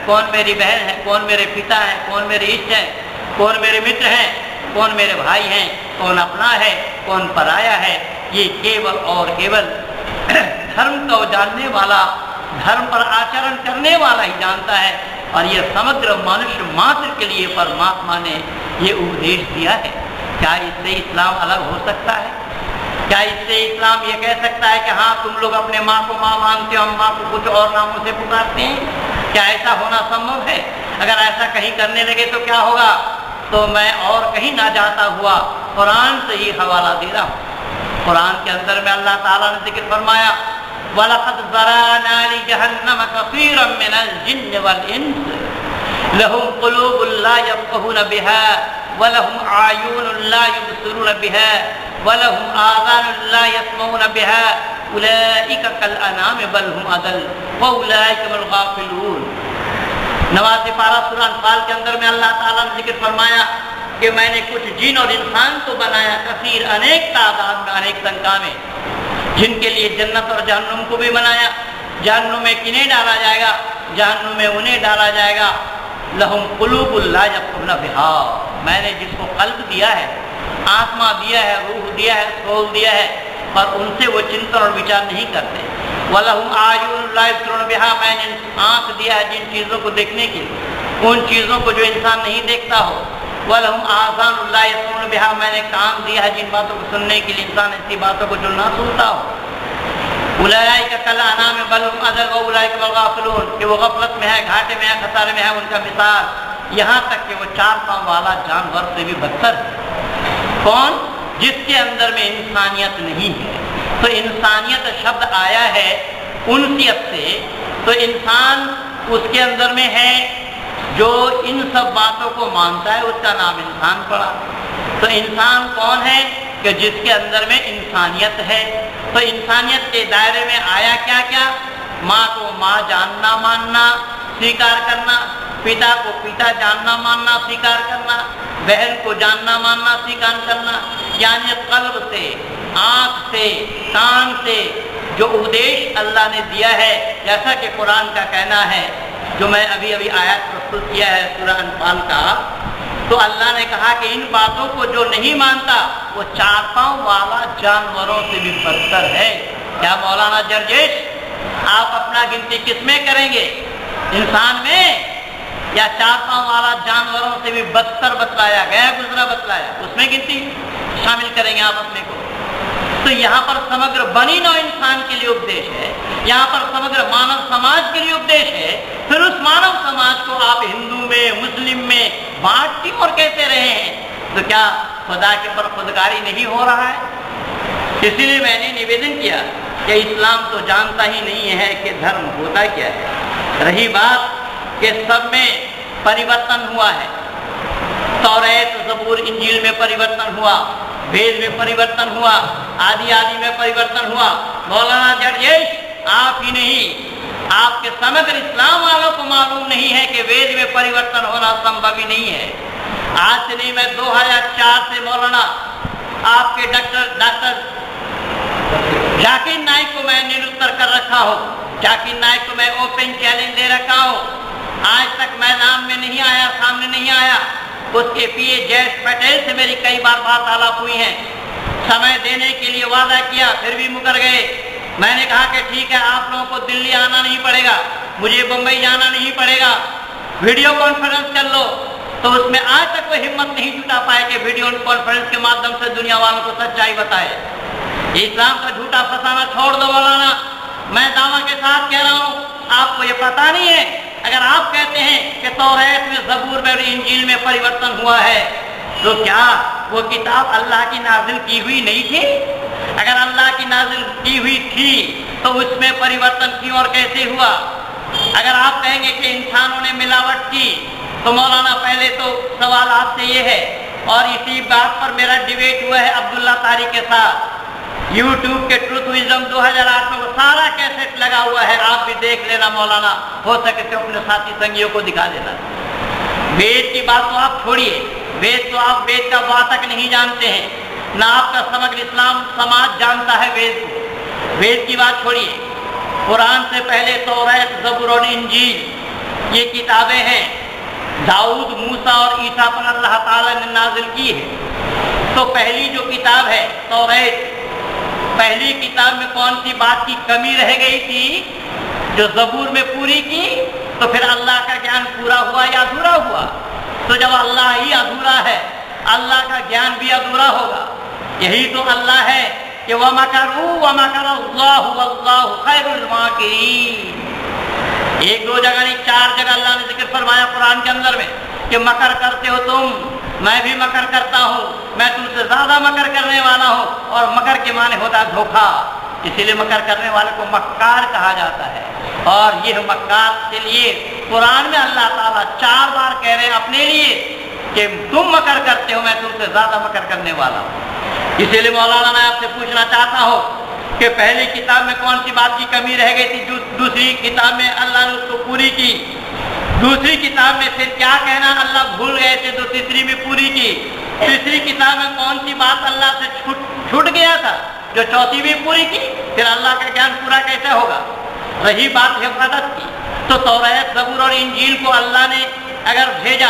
कौन मेरी बहन है, कौन मेरे पिता है, कौन मेरे इष्ट है, कौन मेरे मित्र हैं, कौन मेरे भाई हैं, कौन अपना है, कौन पराया है। ये केवल और केवल धर्म को जानने वाला, धर्म पर आचरण करने वाला ही जानता है। और ये समग्र मनुष्य मात्र के लिए परमात्मा ने ये उपदेश दिया है। क्या इससे इस्लाम अलग हो सकता है? क्या इससे इस्लाम ये कह सकता है कि हाँ तुम लोग अपने माँ को माँ मानते हो, हम माँ को कुछ और नामों से पुकारते हैं? क्या ऐसा होना संभव है? अगर ऐसा कहीं करने लगे तो क्या होगा? तो मैं और कहीं ना जाता हुआ कुरान से ही हवाला दे रहा हूँ। कुरान के अंदर में अल्लाह ताला ने जिक्र फरमाया, वलक़द ज़रअना लिजहन्नम कसीरम मिनल जिन्न वल इंस लहुम क़ुलूबुन ला यफ़क़हून बिहा वलहुम आयुनुन ला युबसिरून बिहा वलहुम आज़ानुन ला यस्मऊन बिहा उलाइका कल अनाम बल हुम अदल व उलाइका हुमुल गाफ़िलून। 90 पारा सूरह अनफ़ाल के अंदर में अल्लाह ताला ने जिक्र फरमाया कि मैंने कुछ जिन और इंसान को बनाया, कसीर अनेक तादाद में, अनेक संख्या में, जिनके लिए जन्नत और जहन्नुम को भी बनाया। जहन्नुम में किन्हें डाला जाएगा? जहन्नुम में उन्हें डाला जाएगा। लहुम क़ुलूबुन ला यफ़क़हून बिहा, मैंने जिसको कल्ब दिया है, आत्मा दिया है, रूह दिया है, सोल दिया है, पर उनसे वो चिंतन और विचार नहीं करते। वलहुम आयुनुन ला युबसिरून बिहा, मैंने आँख दिया है जिन चीज़ों को देखने के लिए, उन चीज़ों को जो इंसान नहीं देखता हो। वलहुम आज़ानुन ला यस्मऊन बिहा, मैंने कान दिया है जिन बातों को सुनने के लिए, इंसान ऐसी बातों को जो ना सुनता हो। उलाइका कल अनाम बल हुम अदल व उलाइका हुमुल गाफ़िलून, कि वो गफलत में है, घाटे में है, खसारे में है। उनका मिसाल यहाँ तक कि वो 4 पाँव वाला जानवर से भी बदतर है। कौन? जिसके अंदर में इंसानियत नहीं है। तो इंसानियत शब्द आया है उनसियत से, तो इंसान उसके अंदर में है जो इन सब बातों को मानता है, उसका नाम इंसान पड़ा। तो इंसान कौन है? कि जिसके अंदर में इंसानियत है। तो इंसानियत के दायरे में आया क्या क्या? माँ को माँ जानना मानना स्वीकार करना, पिता को पिता जानना मानना स्वीकार करना, बहन को जानना मानना स्वीकार करना। यानी कल्ब से, आँख से, कान से जो उपदेश अल्लाह ने दिया है, जैसा कि कुरान का कहना है, जो मैं अभी अभी आयत प्रस्तुत किया है सूरह अनफाल का, तो अल्लाह ने कहा कि इन बातों को जो नहीं मानता वो 4 पाँव वाला जानवरों से भी बदतर है। क्या मौलाना जरजेश आप अपना गिनती किसमें करेंगे? इंसान में, या 4 पाँव वाला जानवरों से भी बदतर बतलाया गया, गुजरा बतलाया, उसमें गिनती शामिल करेंगे आप अपने को? तो यहाँ पर समग्र बनी नौ इंसान के लिए उपदेश है, यहाँ पर समग्र मानव समाज के लिए उपदेश है। फिर उस मानव समाज को आप हिंदू में, मुस्लिम में बांट क्यों और कहते रहे हैं? तो क्या खुदा के पर खुदगारी नहीं हो रहा है? इसीलिए मैंने निवेदन किया कि इस्लाम तो जानता ही नहीं है कि धर्म होता क्या है। रही बात कि सब में परिवर्तन हुआ है, तौरात, ज़बूर, इंजील में परिवर्तन हुआ, वेद में परिवर्तन हुआ, आदि आदि में परिवर्तन हुआ। मौलाना जरजेश आप ही नहीं, आपके समग्र इस्लाम वालों को मालूम नहीं है कि वेद में परिवर्तन होना संभव ही नहीं है। आज से नहीं, मैं 2004 से मौलाना आपके डॉक्टर जाकिर नाइक को मैं निरुत्तर कर रखा हूँ। जाकिर नाइक को मैं ओपन चैलेंज दे रखा हूँ। आज तक मैदान में नहीं आया, सामने नहीं आया। उसके पीए जयेश पटेल से मेरी कई बार वार्तालाप हुई है। समय देने के लिए वादा किया, फिर भी मुकर गए। मैंने कहा कि ठीक है, आप लोगों को दिल्ली आना नहीं पड़ेगा, मुझे बंबई जाना नहीं पड़ेगा, वीडियो कॉन्फ्रेंस कर लो। तो उसमें आज तक वो हिम्मत नहीं जुटा पाए कि वीडियो कॉन्फ्रेंस के माध्यम से दुनिया वालों को सच्चाई बताए। इस्लाम का झूठा फसाना छोड़ दो मौलाना। मैं दावा के साथ कह रहा हूँ, आपको ये पता नहीं है। अगर आप कहते हैं कि तौरात में, ज़बूर में और इंजील में परिवर्तन हुआ है, तो क्या वो किताब अल्लाह की नाजिल की हुई नहीं थी? अगर अल्लाह की नाजिल की हुई थी तो उसमें परिवर्तन क्यों और कैसे हुआ? अगर आप कहेंगे कि इंसानों ने मिलावट की, तो मौलाना पहले तो सवाल आपसे ये है, और इसी बात पर मेरा डिबेट हुआ है अब्दुल्ला तारी के साथ। यूट्यूब के ट्रुथ विजडम 2008 में वो सारा कैसेट लगा हुआ है, आप भी देख लेना मौलाना, हो सके तो अपने साथी संगियों को दिखा देना। वेद की बात तो आप छोड़िए, वेद तो आप वेद का वातक नहीं जानते हैं, ना आपका समग्र इस्लाम समाज जानता है वेद को। वेद की बात छोड़िए, कुरान से पहले तौरात, ज़बूर और इंजील ये किताबें हैं, दाऊद, मूसा और ईसा पर अल्लाह ताला ने नाजिल की है। तो पहली जो किताब है तौरात, पहली किताब में कौन सी बात की कमी रह गई थी जो ज़बूर में पूरी की? तो फिर अल्लाह का ज्ञान पूरा हुआ या अधूरा हुआ? तो जब अल्लाह ही अधूरा है, अल्लाह का ज्ञान भी अधूरा होगा। यही तो अल्लाह है कि वमकरू वमकरल्लाहु वल्लाहु खैरुल माकिरीन। एक दो जगह नहीं, 4 जगह अल्लाह ने जिक्र फरमाया कुरान के अंदर में कि मकर करते हो तुम, मैं भी मकर करता हूँ, मैं तुमसे ज्यादा मकर करने वाला हूँ। और मकर के माने होता है धोखा, इसीलिए मकर करने वाले को मक्कार कहा जाता है। और यह मक्कार के लिए कुरान में अल्लाह ताला 4 बार कह रहे हैं अपने लिए कि तुम मकर करते हो, मैं तुमसे ज्यादा मकर करने वाला हूँ। इसीलिए मौलाना मैं आपसे पूछना चाहता हूँ कि पहली किताब में कौन सी बात की कमी रह गई थी जो दूसरी किताब में अल्लाह ने उसको पूरी की? दूसरी किताब में फिर क्या कहना अल्लाह भूल गए थे तो तीसरी में पूरी की? तीसरी किताब में कौन सी बात अल्लाह से छूट गया था जो चौथी भी पूरी की? फिर अल्लाह का ज्ञान पूरा कैसे होगा? रही बात हिफाजत की, तो तौरात, ज़बूर और इंजील को अल्लाह ने अगर भेजा,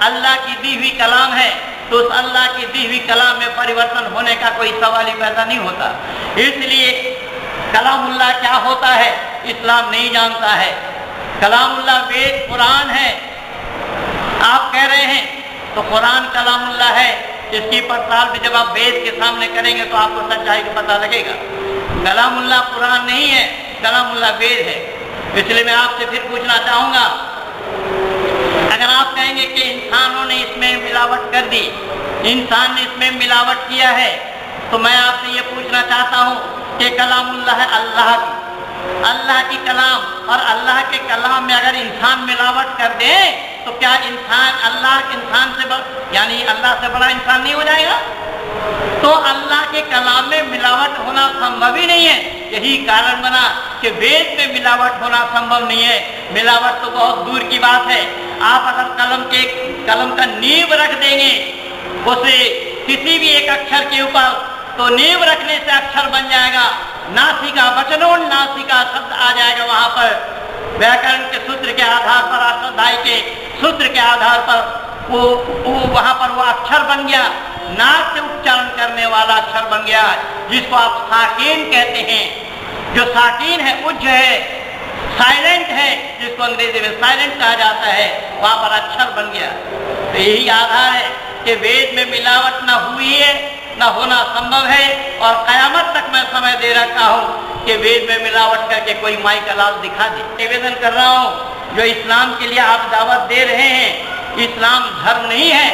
अल्लाह की दी हुई कलाम है, तो उस अल्लाह की दी हुई कलाम में परिवर्तन होने का कोई सवाल ही पैदा नहीं होता। इसलिए कलामुल्लाह क्या होता है इस्लाम नहीं जानता है। कलामुल्लाह वेद कुरान है, आप कह रहे हैं, तो कुरान कलामुल्लाह है। इसकी पड़ताल भी जब आप वेद के सामने करेंगे तो आपको सच्चाई का पता लगेगा। कलामुल्लाह कुरान नहीं है, कलामुल्लाह वेद है। इसलिए मैं आपसे फिर पूछना चाहूँगा, अगर आप कहेंगे कि इंसानों ने इसमें मिलावट कर दी, इंसान ने इसमें मिलावट किया है, तो मैं आपसे ये पूछना चाहता हूँ कि कलामुल्लाह है अल्लाह की कलाम, और अल्लाह के कलाम में अगर इंसान मिलावट कर दे तो क्या इंसान से यानी अल्लाह से बड़ा इंसान नहीं हो जाएगा? तो अल्लाह के कलाम में मिलावट होना संभव ही नहीं है। यही कारण बना कि वेद में मिलावट होना संभव नहीं है। मिलावट तो बहुत दूर की बात है। आप अगर कलम का नींव रख देंगे उसे किसी भी एक अक्षर के ऊपर, तो नींव रखने से अक्षर बन जाएगा। नासिका, वचनों नासिका शब्द आ जाएगा वहां पर। व्याकरण के सूत्र के आधार पर, अष्टाध्यायी के सूत्र के आधार पर वहां पर वो अक्षर बन गया, नाक से उच्चारण करने वाला अक्षर बन गया, जिसको आप साकीन कहते हैं। जो साकीन है, उच्च है, साइलेंट है, जिसको अंग्रेजी में साइलेंट कहा जाता है, वहां पर अक्षर बन गया। तो यही आधार है कि वेद में मिलावट न हुई है, न होना संभव है। और कयामत तक मैं समय दे रखा हूँ कि वेद में मिलावट करके कोई माई का लाल दिखा दे। निवेदन कर रहा हूँ, जो इस्लाम के लिए आप दावत दे रहे हैं, इस्लाम धर्म नहीं है,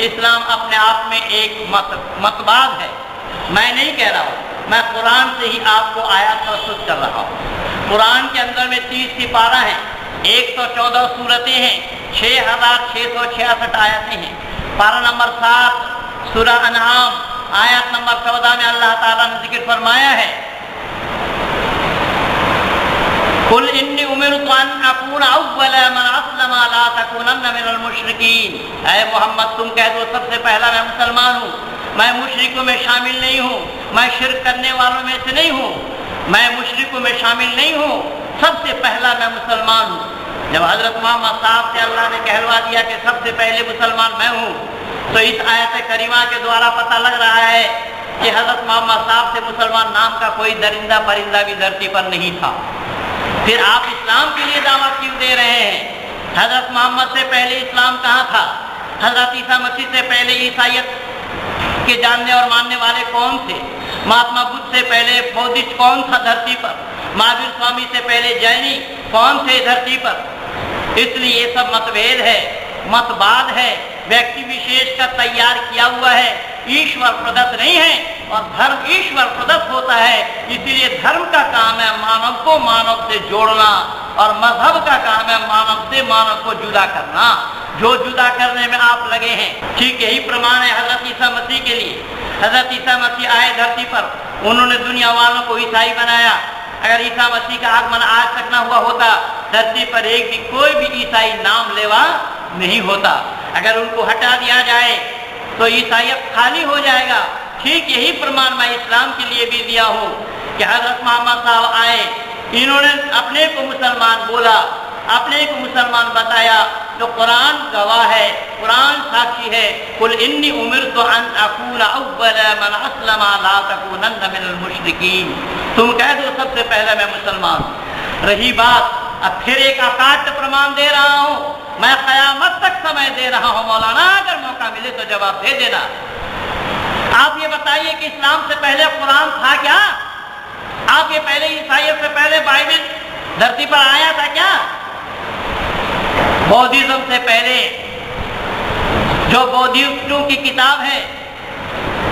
इस्लाम अपने आप में एक मतवाद है। मैं नहीं कह रहा हूँ, मैं कुरान से ही आपको आयत प्रस्तुत कर रहा हूँ। कुरान के अंदर में 30 की पारा है, 114 सूरतें हैं, 6666 आयतें हैं। पारा नंबर 7 सूरह अनआम आयत नंबर 14 में अल्लाह ताला ने जिक्र फरमाया है कुल इन्नी उमिरतु अन अकूना अव्वल मन अस्लम ला तकूनन्न मिनल मुशरिकीन। ऐ मोहम्मद तुम कह दो सबसे पहला मैं मुसलमान हूँ, मैं मुशरिकों में शामिल नहीं हूँ, मैं शिर्क करने वालों में से नहीं हूँ, मैं मुशरिकों में शामिल नहीं हूँ, सबसे पहला मैं मुसलमान हूँ। जब हजरत मोहम्मद साहब से अल्लाह ने कहलवा दिया कि सबसे पहले मुसलमान मैं हूँ, तो इस आयत करीमा के द्वारा पता लग रहा है कि हजरत मोहम्मद साहब से मुसलमान नाम का कोई दरिंदा परिंदा भी धरती पर नहीं था। फिर आप इस्लाम के लिए दावा क्यों दे रहे हैं? हजरत मोहम्मद से पहले इस्लाम कहाँ था? हजरत ईसा मसीह से पहले ईसाइयत के जानने और मानने वाले कौन थे? महात्मा बुद्ध से पहले बौद्धिस्ट कौन था धरती पर? महावीर स्वामी से पहले जैनी कौन थे धरती पर? इसलिए ये सब मतभेद है, मतवाद है, व्यक्ति विशेष का तैयार किया हुआ है, ईश्वर प्रदत्त नहीं है। और धर्म ईश्वर प्रदत्त होता है, इसीलिए धर्म का काम है मानव को मानव से जोड़ना, और मजहब का काम है मानव से मानव को जुदा करना। जो जुदा करने में आप लगे हैं, ठीक यही प्रमाण है हजरत ईसा मसीह के लिए। हजरत ईसा मसीह आए धरती पर, उन्होंने दुनिया वालों को ईसाई बनाया। अगर ईसा मसीह का आगमन आज तक न हुआ होता, धरती पर एक भी कोई भी ईसाई नाम लेवा नहीं होता। अगर उनको हटा दिया जाए तो ईसाइयत खाली हो जाएगा। ठीक यही प्रमाण मैं इस्लाम के लिए भी दिया हूँ कि हजरत मोहम्मद साहब आए, इन्होंने अपने को मुसलमान बोला, अपने को मुसलमान बताया, तो कुरान गवाह है, कुरान साक्षी है। कुल इन्नी उमिरतु अन अकूना अव्वल मन अस्लम ला तकूनन्न मिनल मुशरिकीन। तुम कह दो सबसे पहले मैं मुसलमान हूँ। रही बात, अब फिर एक अकाट्य प्रमाण दे रहा हूँ, मैं कयामत तक समय दे रहा हूँ मौलाना, अगर मौका मिले तो जवाब दे देना। आप ये बताइए कि इस्लाम से पहले कुरान था क्या? आप ये पहले ईसाइयत से पहले बाइबल धरती पर आया था क्या? बौद्धिज्म से पहले जो बौद्धिस्टों की किताब है,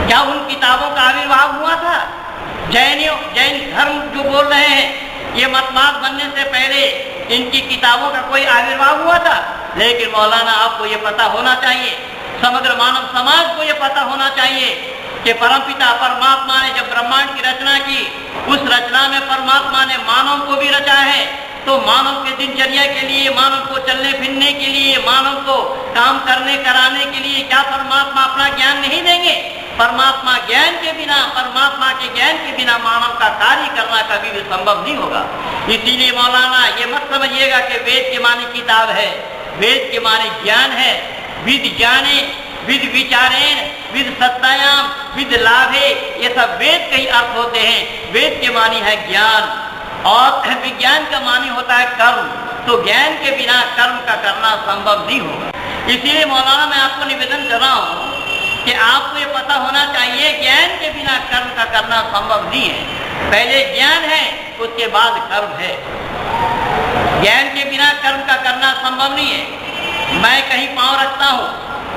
क्या उन किताबों का आविर्भाव हुआ था? जैन धर्म जो बोल रहे हैं, ये मतवाद बनने से पहले इनकी किताबों का कोई आविर्भाव हुआ था? लेकिन मौलाना आपको ये पता होना चाहिए, समग्र मानव समाज को ये पता होना चाहिए कि परमपिता परमात्मा ने जब ब्रह्मांड की रचना की, उस रचना में परमात्मा ने मानव को भी रचा है। तो मानव के दिनचर्या के लिए, मानव को चलने फिरने के लिए, मानव को काम करने कराने के लिए क्या परमात्मा अपना ज्ञान नहीं देंगे? परमात्मा ज्ञान के बिना, परमात्मा के ज्ञान के बिना मानव का कार्य करना कभी भी संभव नहीं होगा। इसीलिए मौलाना ये मत समझिएगा कि वेद के माने किताब है, वेद के माने ज्ञान है। विद ज्ञाने विद विचारेण विद सत्तायाम विद लाभे, ये सब वेद के ही अर्थ होते हैं। वेद के मानी है ज्ञान, और विज्ञान का मानी होता है कर्म। तो ज्ञान के बिना कर्म का करना संभव नहीं होगा। इसीलिए मौलाना मैं आपको निवेदन कर रहा हूँ कि आपको ये पता होना चाहिए, ज्ञान के बिना कर्म का करना संभव नहीं है। पहले ज्ञान है, उसके बाद कर्म है। ज्ञान के बिना कर्म का करना संभव नहीं है। मैं कहीं पाँव रखता हूँ,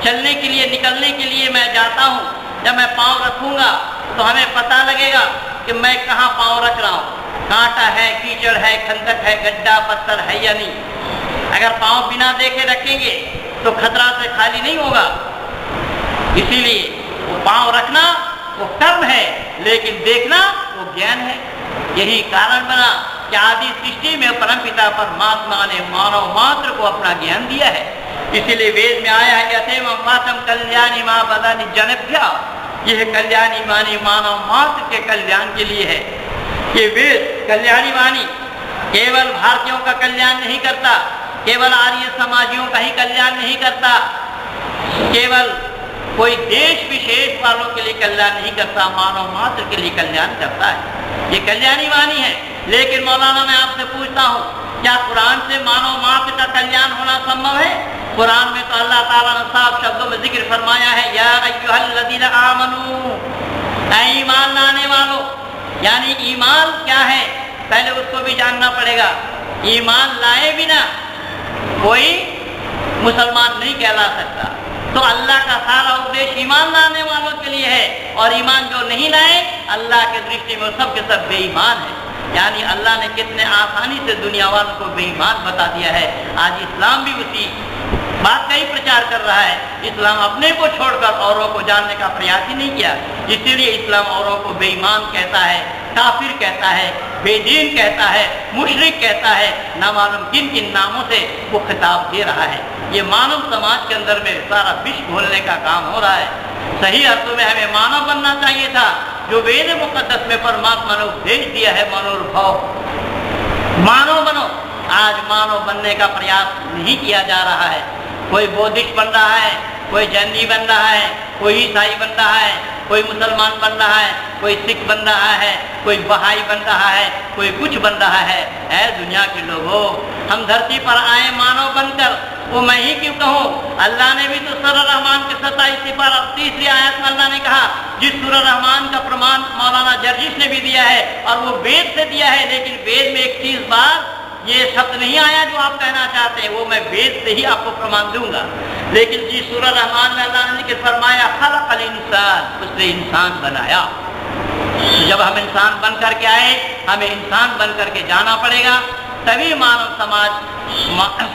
चलने के लिए, निकलने के लिए मैं जाता हूँ। जब मैं पाँव रखूँगा तो हमें पता लगेगा कि मैं कहाँ पाँव रख रहा हूँ, कांटा है, कीचड़ है, खंदक है, गड्ढा पत्थर है या नहीं। अगर पाँव बिना देखे रखेंगे तो खतरा से खाली नहीं होगा। इसीलिए वो पाँव रखना वो कर्म है, लेकिन देखना वो ज्ञान है। यही कारण बना कि आदि सृष्टि में परमपिता परमात्मा ने मानव मात्र को अपना ज्ञान दिया है। इसीलिए वेद में आया है, यथेम मातम कल्याणी माँ बदानी जनभ्या, यह कल्याणी वाणी मानव मात्र के कल्याण के लिए है। ये वेद कल्याणी वाणी केवल भारतीयों का कल्याण नहीं करता, केवल आर्य समाजियों का ही कल्याण नहीं करता, केवल कोई देश विशेष वालों के लिए कल्याण नहीं करता, मानव मात्र के लिए कल्याण करता है। ये कल्याणी वाणी है। लेकिन मौलाना मैं आपसे पूछता हूँ, क्या कुरान से मानव मात्र का कल्याण होना संभव है? कुरान में तो अल्लाह ताला ने साफ शब्दों में जिक्र फरमाया है, या अय्युहल्लज़ीना आमनू, ऐ ईमान लाने वालों। यानी ईमान क्या है पहले उसको भी जानना पड़ेगा। ईमान लाए बिना कोई मुसलमान नहीं कहला सकता। तो अल्लाह का सारा उद्देश्य ईमान लाने वालों के लिए है, और ईमान जो नहीं लाए अल्लाह के दृष्टि में सब के सब बेईमान है। यानी अल्लाह ने कितने आसानी से दुनिया वालों को बेईमान बता दिया है। आज इस्लाम भी उसी बात का ही प्रचार कर रहा है। इस्लाम अपने को छोड़कर औरों को जानने का प्रयास ही नहीं किया। इसीलिए इस्लाम औरों को बेईमान कहता है, काफिर कहता है, बेदीन कहता है, मुशरिक कहता है, ना मालूम किन किन नामों से वो खिताब दे रहा है। ये मानव समाज के अंदर में सारा विष घोलने का काम हो रहा है। सही अर्थों में हमें मानव बनना चाहिए था, जो वेद मुकद्दस में परमात्मा ने उपदेश दिया है, मनोभाव मानव बनो। आज मानव बनने का प्रयास नहीं किया जा रहा है। कोई बौद्धिस्ट बन रहा है, कोई जैनी बन रहा है, कोई ईसाई बन रहा है, कोई मुसलमान बन रहा है, कोई सिख बन रहा है, कोई बहाई बन रहा है, कोई कुछ बन रहा है। ऐ दुनिया के लोगों, हम धरती पर आए मानव बनकर, वो मैं ही क्यों कहूँ। अल्लाह ने भी तो सूरह रहमान के 27 पारा 3री आयत में अल्लाह ने कहा, जिस सूरह रहमान का प्रमाण मौलाना जर्जिश ने भी दिया है और वो वेद से दिया है, लेकिन वेद में 31 बार ये शब्द नहीं आया जो आप कहना चाहते हैं, वो मैं वेद से ही आपको प्रमाण दूंगा। लेकिन जिस सूरह रहमान में अल्लाह ने फरमाया खलक़ल इंसान, उसने इंसान बनाया। तो जब हम इंसान बन करके आए, हमें इंसान बन करके जाना पड़ेगा, तभी मानव समाज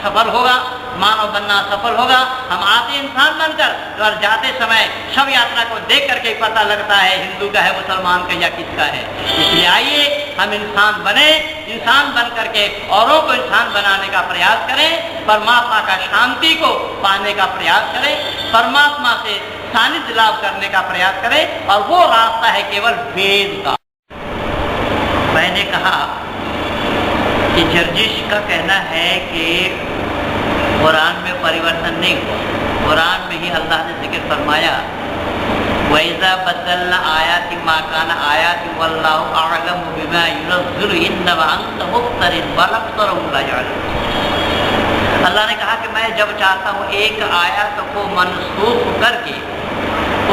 सफल होगा, मानव बनना सफल होगा। हम आते इंसान बनकर और जाते समय शव यात्रा को देख करके पता लगता है हिंदू का है, मुसलमान का या किसका है। इसलिए आइए हम इंसान बने, इंसान बन करके औरों को इंसान बनाने का प्रयास करें, परमात्मा का शांति को पाने का प्रयास करें, परमात्मा से सानिध्य लाभ करने का प्रयास करें, और वो रास्ता है केवल वेद का। मैंने कहा कि जर्जिश का कहना है कि कुरान में परिवर्तन नहीं हुआ। कुरान में ही अल्लाह ने जिक्र फरमाया, वैज़ा बदलना आयाति मा काना आयाति वल्लाहु अअलमु बिमा युनज़्ज़िलु इन्नमा अंत मुफ्तरिन बल अक्सरुहुम ला यअलमून। अल्लाह ने कहा कि मैं जब चाहता हूँ एक आयत को मनसूख करके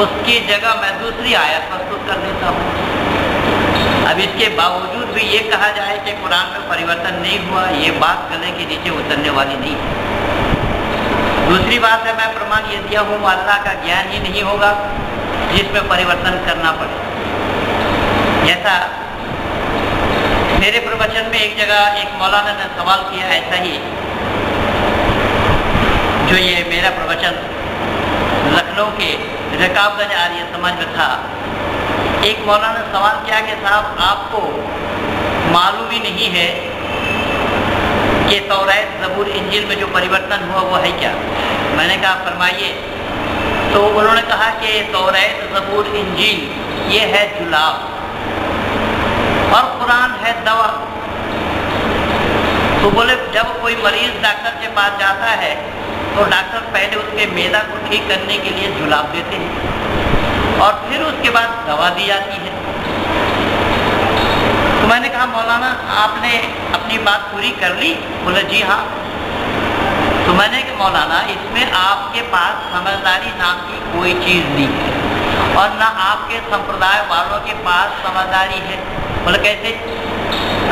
उसकी जगह मैं दूसरी आयत प्रस्तुत कर देता हूँ। अब इसके बावजूद भी ये कहा जाए कि कुरान में परिवर्तन नहीं हुआ, ये बात गले के नीचे उतरने वाली नहीं है। दूसरी बात है, मैं प्रमाण ये दिया हूँ अल्लाह का ज्ञान ही नहीं होगा जिसमें परिवर्तन करना पड़े। जैसा मेरे प्रवचन में एक जगह एक मौलाना ने सवाल किया ऐसा ही, जो ये मेरा प्रवचन लखनऊ के रकाबगंज आर्य समाज में था। एक मौलाना ने सवाल किया कि साहब आपको मालूम ही नहीं है कि तौरात ज़बूर इंजील में जो परिवर्तन हुआ वो है क्या। मैंने कहा फरमाइए। तो उन्होंने कहा कि तौरात ज़बूर इंजील ये है जुलाब और कुरान है दवा। तो बोले जब कोई मरीज डॉक्टर के पास जाता है तो डॉक्टर पहले उसके मैदा को ठीक करने के लिए जुलाब देते हैं और फिर उसके बाद दवा दी जाती है। तो मैंने कहा मौलाना आपने अपनी बात पूरी कर ली? बोले जी हाँ। तो मैंने कहा मौलाना इसमें आपके पास समझदारी नाम की कोई चीज़ नहीं है और ना आपके संप्रदाय वालों के पास समझदारी है। बोले कैसे?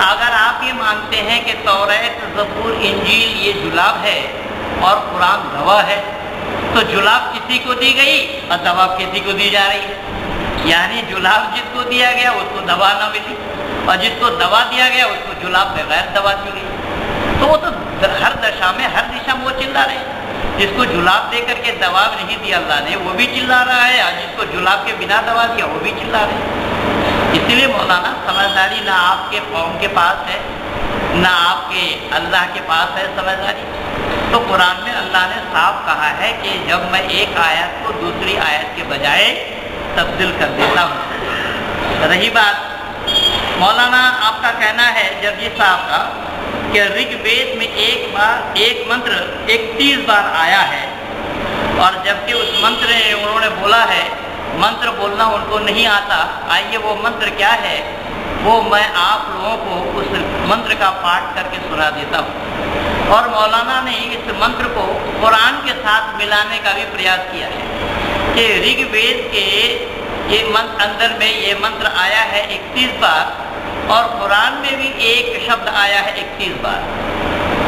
अगर आप ये मानते हैं कि तौरात ज़बूर इंजील ये जुलाब है और कुरान दवा है, तो जुलाब किसी को दी गई और दवा किसी को दी जा रही है। यानी जुलाब जिसको दिया गया उसको दवा ना मिली और जिसको दवा दिया गया उसको जुलाब बगैर दवा दी गई। तो वो तो हर दशा में हर दिशा में वो चिल्ला रहे हैं। जिसको जुलाब दे करके दवा नहीं दिया अल्लाह ने वो भी चिल्ला रहा है और जिसको जुलाब के बिना दवा दिया वो भी चिल्ला रहे हैं। इसलिए मौलाना समझदारी ना आपके कौम के पास है ना आपके अल्लाह के पास है समझदारी। तो कुरान में अल्लाह ने साफ कहा है कि जब मैं एक आयत को दूसरी आयत के बजाय तब्दील कर देता हूँ। रही बात मौलाना आपका कहना है जर्जी साहब का कि ऋग्वेद में एक मंत्र 31 बार आया है और जबकि उस मंत्र उन्होंने बोला है मंत्र बोलना उनको नहीं आता। आइए वो मंत्र क्या है वो मैं आप लोगों को उस मंत्र का पाठ करके सुना देता हूँ। और मौलाना ने इस मंत्र को कुरान के साथ मिलाने का भी प्रयास किया है कि ऋग्वेद के ये मंत्र अंदर में ये मंत्र आया है 31 बार और कुरान में भी एक शब्द आया है 31 बार।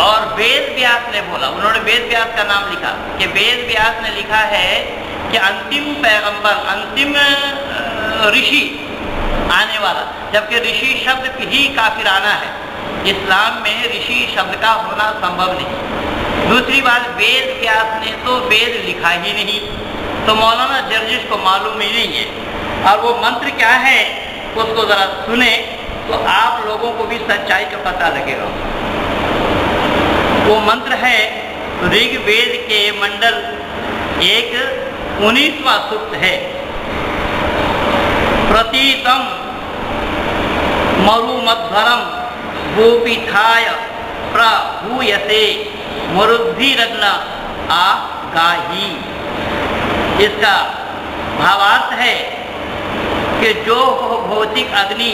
और वेद व्यास ने बोला, उन्होंने वेद व्यास का नाम लिखा कि वेद व्यास ने लिखा है कि अंतिम पैगंबर अंतिम ऋषि आने वाला, जबकि ऋषि शब्द ही काफिराना है। इस्लाम में ऋषि शब्द का होना संभव नहीं। दूसरी बात वेद व्यास ने तो वेद लिखा ही नहीं, तो मौलाना जर्जिश को मालूम ही नहीं है। और वो मंत्र क्या है उसको ज़रा सुने तो आप लोगों को भी सच्चाई का पता लगेगा। वो मंत्र है ऋग्वेद के मंडल 19वां सूक्त है। प्रतीतम मरुमध्वरम गोपीठाय प्रभूयसे मरुद्धिरग्न आगाही। इसका भावार्थ है कि जो भौतिक अग्नि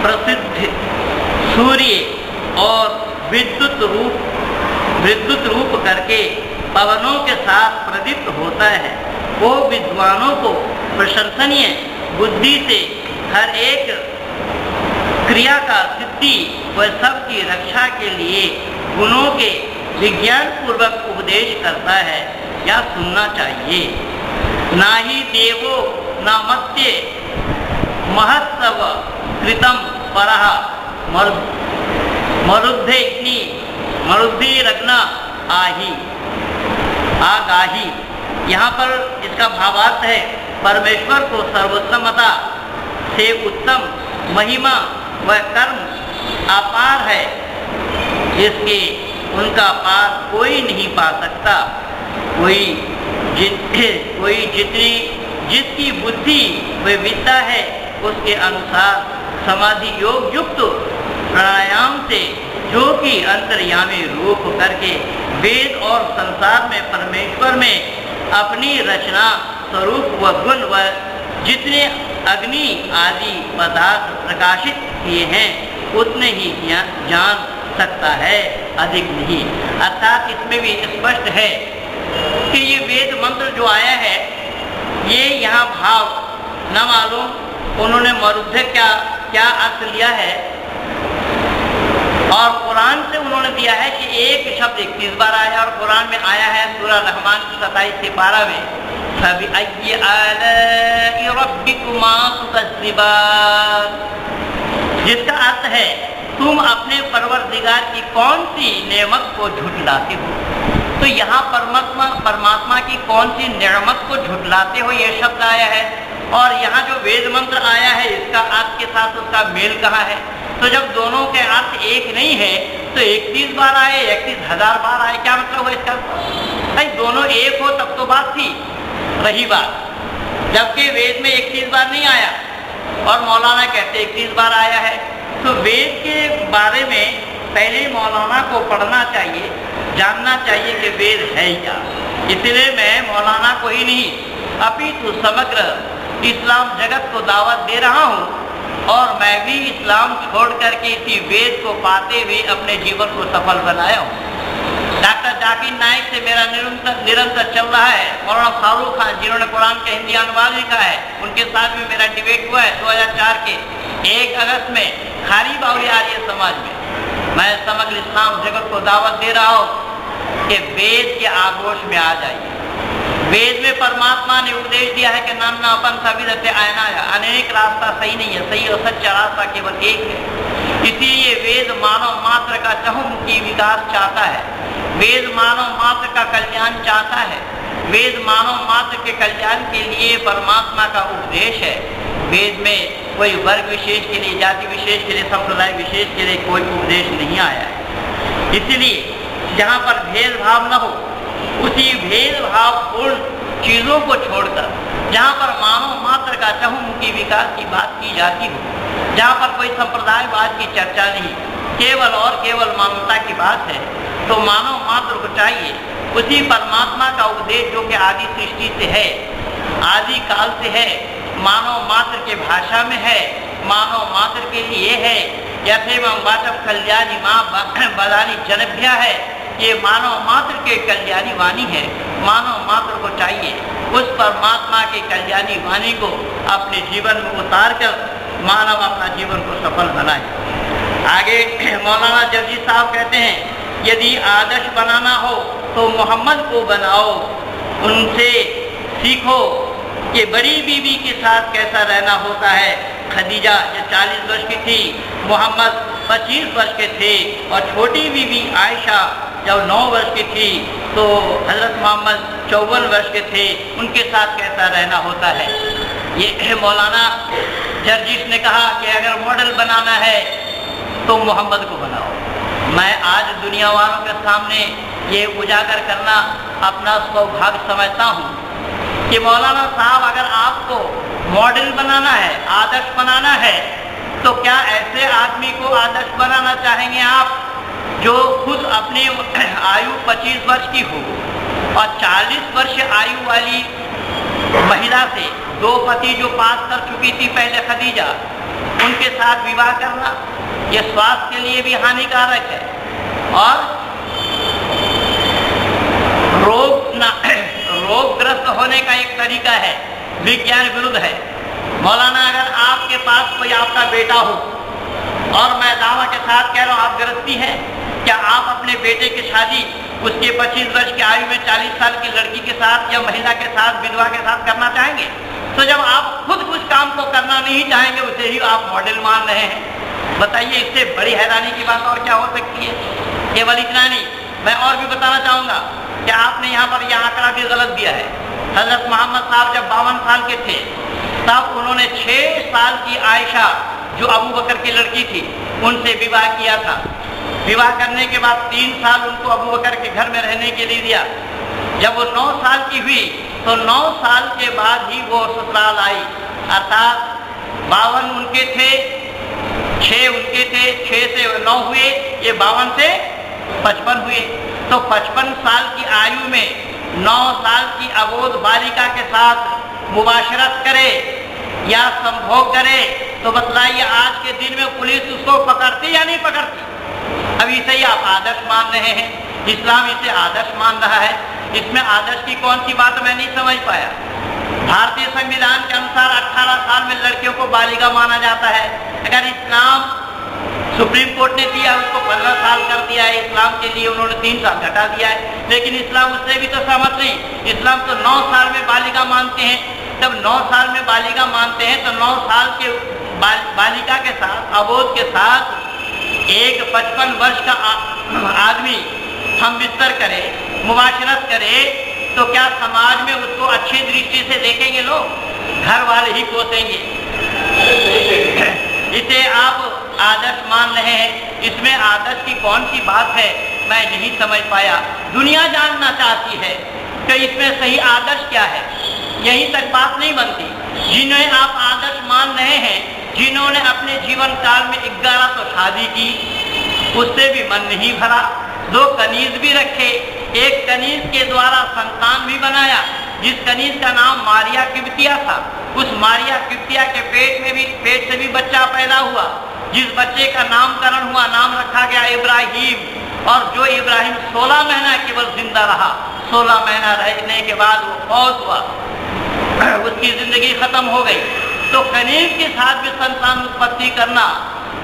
प्रसिद्ध सूर्य और विद्युत रूप करके पवनों के साथ प्रदीप्त होता है, वो विद्वानों को प्रशंसनीय बुद्धि से हर एक क्रिया का सिद्धि व सबकी रक्षा के लिए गुणों के विज्ञान पूर्वक उपदेश करता है या सुनना चाहिए। ना ही देवो न मत्य महत्सव कृतम परः मरुद्धिरग्न आगाही। यहाँ पर इसका भावार्थ है परमेश्वर को सर्वोत्तमता से उत्तम महिमा व कर्म अपार है, इसके उनका पार कोई नहीं पा सकता। जिसकी बुद्धि व विद्या है उसके अनुसार समाधि योग युक्त प्राणायाम से जो कि अंतर्यामी रूप करके वेद और संसार में परमेश्वर में अपनी रचना स्वरूप व गुण व जितने अग्नि आदि पदार्थ प्रकाशित किए हैं उतने ही जान सकता है, अधिक नहीं। अर्थात इसमें भी स्पष्ट है कि ये वेद मंत्र जो आया है ये यहाँ भाव न मालूम उन्होंने मरुद्ध क्या अर्थ लिया है, और कुरान से उन्होंने दिया है कि एक शब्द 31 बार आया, और कुरान में आया है सूरह रहमान 27 से 12 में फबिअय्यि आलाइ रब्बिकुमा तुकज़्ज़िबान, जिसका अर्थ है तुम अपने परवरदिगार की कौन सी नेमत को झुठलाते हो। तो यहाँ परमात्मा की कौन सी नेमत को झुठलाते हो ये शब्द आया है, और यहाँ जो वेद मंत्र आया है इसका अर्थ के साथ उसका मेल कहाँ है। तो जब दोनों के अर्थ एक नहीं है तो 31 बार आए 31,000 बार आए, क्या मतलब हुआ इसका? भाई दोनों एक हो तब तो बात थी, रही बात। जबकि वेद में 31 बार नहीं आया और मौलाना कहते 31 बार आया है, तो वेद के बारे में पहले मौलाना को पढ़ना चाहिए, जानना चाहिए कि वेद है क्या। इसलिए मैं मौलाना को ही नहीं अपितु समग्र इस्लाम जगत को दावत दे रहा हूँ, और मैं भी इस्लाम छोड़ करके इसी वेद को पाते हुए अपने जीवन को सफल बनाया हूँ। डॉक्टर जाकिर नाइक से मेरा निरंतर चल रहा है। मौलाना फारूक खान जिन्होंने कुरान का हिंदी अनुवाद लिखा है, उनके साथ भी मेरा डिबेट हुआ है 2004 के 1 अगस्त में खारी बावली आर्य समाज में। मैं समग्र इस्लाम जगत को दावत दे रहा हूँ कि वेद के आगोश में आ जाइए। वेद में परमात्मा ने उपदेश दिया है कि नाना अपन सविधते आयनाया, अनेक रास्ता सही नहीं है, सही और सच्चा रास्ता केवल एक है। इसीलिए वेद मानव मात्र का चहुमुखी विकास चाहता है, वेद मानव मात्र का कल्याण चाहता है। वेद मानव मात्र के कल्याण के लिए परमात्मा का उपदेश है। वेद में कोई वर्ग विशेष के लिए, जाति विशेष के लिए, संप्रदाय विशेष के लिए कोई उपदेश नहीं आया है। इसलिए जहाँ पर भेदभाव न हो, उसी भेदभाव पूर्ण चीज़ों को छोड़कर जहाँ पर मानव मात्र का चहुमुखी विकास की बात की जाती हो, जहाँ पर कोई संप्रदायवाद की चर्चा नहीं, केवल और केवल मानवता की बात है, तो मानव मात्र को चाहिए उसी परमात्मा का उपदेश जो कि आदि सृष्टि से है, आदि काल से है, मानव मात्र के भाषा में है, मानव मात्र के लिए है। यथेवं वाचम कल्याणी माँ बदानी जनभ्या है, ये मानव मात्र के कल्याणी वाणी है। मानव मात्र को चाहिए उस परमात्मा के कल्याणी वाणी को अपने जीवन में उतार कर मानव अपना जीवन को सफल बनाए। आगे मौलाना जर्जी साहब कहते हैं यदि आदर्श बनाना हो तो मोहम्मद को बनाओ, उनसे सीखो कि बड़ी बीवी के साथ कैसा रहना होता है। खदीजा जो 40 वर्ष की थी, मोहम्मद 25 वर्ष के थे, और छोटी बीवी आयशा जब 9 वर्ष की थी तो हज़रत मोहम्मद 54 वर्ष के थे, उनके साथ कैसा रहना होता है। ये मौलाना जर्जिश ने कहा कि अगर मॉडल बनाना है तो मोहम्मद को बनाओ। मैं आज दुनिया वालों के सामने ये उजागर करना अपना सौभाग्य समझता हूँ कि मौलाना साहब, अगर आपको मॉडल बनाना है, आदर्श बनाना है, तो क्या ऐसे आदमी को आदर्श बनाना चाहेंगे आप जो खुद अपनी आयु 25 वर्ष की हो और 40 वर्ष आयु वाली महिला से, दो पति जो पास कर चुकी थी पहले खदीजा, उनके साथ विवाह करना? ये स्वास्थ्य के लिए भी हानिकारक है और रोगग्रस्त होने का एक तरीका है, विज्ञान विरुद्ध है। मौलाना, अगर आपके पास कोई आपका बेटा हो और मैं दावा के साथ कह रहा हूँ आप गृहस्थी हैं, क्या आप अपने बेटे की शादी उसके 25 वर्ष की आयु में 40 साल की लड़की के साथ या महिला के साथ, विधवा के साथ करना चाहेंगे? तो जब आप खुद उस काम को करना नहीं चाहेंगे, उसे ही आप मॉडल मान रहे हैं। बताइए, इससे बड़ी हैरानी की बात और क्या हो सकती है? केवल इतना नहीं, मैं और भी बताना चाहूँगा कि आपने यहाँ पर यह आंकड़ा भी गलत दिया है। हजरत मोहम्मद साहब जब 52 साल के थे तब उन्होंने 6 साल की आयशा, जो अबू बकर की लड़की थी, उनसे विवाह किया था। विवाह करने के बाद 3 साल उनको अबू बकर के घर में रहने के लिए दिया। जब वो 9 साल की हुई तो 9 साल के बाद ही वो ससुराल आई, अर्थात 52 उनके थे, 6 उनके थे, 6 से 9 हुए, ये 52 से 55 हुए। तो 55 साल की आयु में 9 साल की अबोध बालिका के साथ मुबाशरत करे या संभोग करे, तो बतलाइए आज के दिन में पुलिस उसको पकड़ती या नहीं पकड़ती? अब इसे ही आप आदर्श मान रहे हैं, इस्लाम इसे आदर्श मान रहा है। इसमें आदर्श की कौन सी बात मैं नहीं समझ पाया। भारतीय संविधान के अनुसार 18 साल में लड़कियों को बालिगा माना जाता है। अगर इस्लाम, सुप्रीम कोर्ट ने दिया उसको 15 साल कर दिया है, इस्लाम के लिए उन्होंने 3 साल घटा दिया है, लेकिन इस्लाम उससे भी तो सहमत नहीं। इस्लाम तो 9 साल में बालिगा मानते हैं। जब 9 साल में बालिगा मानते हैं तो 9 साल के बालिका के साथ, अबोध के साथ एक 55 वर्ष का आदमी हम बिस्तर करे, मुबाशरत करे, तो क्या समाज में उसको अच्छी दृष्टि से देखेंगे लोग? घर वाले ही कोसेंगे। इसे आप आदर्श मान रहे हैं, इसमें आदर्श की कौन सी बात है मैं नहीं समझ पाया। दुनिया जानना चाहती है कि इसमें सही आदर्श क्या है, यहीं तक बात नहीं बनती। जिन्हें आप आदर्श मान रहे हैं, जिन्होंने अपने जीवन काल में 11 तो शादी की, उससे भी मन नहीं भरा, 2 कनीज भी रखे, एक कनीज के द्वारा संतान भी बनाया, जिस कनीज का नाम मारिया किब्तिया था। उस मारिया किब्तिया के पेट से भी बच्चा पैदा हुआ, जिस बच्चे का नामकरण हुआ, नाम रखा गया इब्राहिम। और जो इब्राहिम 16 महीना केवल जिंदा रहा, 16 महीना रहने के बाद वो फौत हुआ, उसकी जिंदगी खत्म हो गई। तो कनीज के साथ भी संतान उत्पत्ति करना,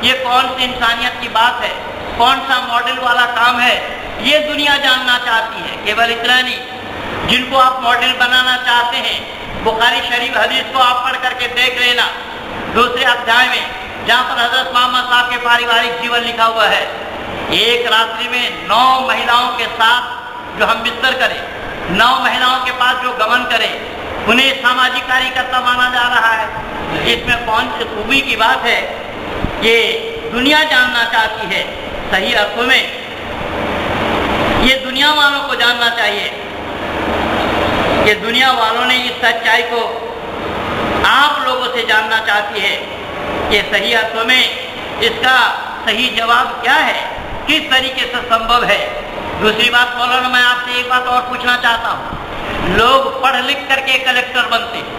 ये कौन सी इंसानियत की बात है? कौन सा मॉडल वाला काम है? ये दुनिया जानना चाहती है। केवल इतना नहीं, जिनको आप मॉडल बनाना चाहते हैं, बुखारी शरीफ हदीस को आप पढ़ करके देख लेना, दूसरे अध्याय में, जहाँ पर हजरत मोहम्मद साहब के पारिवारिक जीवन लिखा हुआ है। एक रात्रि में 9 महिलाओं के साथ जो हम बिस्तर करें, 9 महिलाओं के पास जो गमन करें, उन्हें सामाजिक कार्यकर्ता माना जा रहा है। इसमें कौन सी खूबी की बात है? ये दुनिया जानना चाहती है। सही अर्थों में ये दुनिया वालों को जानना चाहिए कि दुनिया वालों ने इस सच्चाई को आप लोगों से जानना चाहती है कि सही अर्थों में इसका सही जवाब क्या है, किस तरीके से संभव है। दूसरी बात मौलाना, मैं आपसे एक बात और पूछना चाहता हूँ। लोग पढ़ लिख करके कलेक्टर बनते हैं,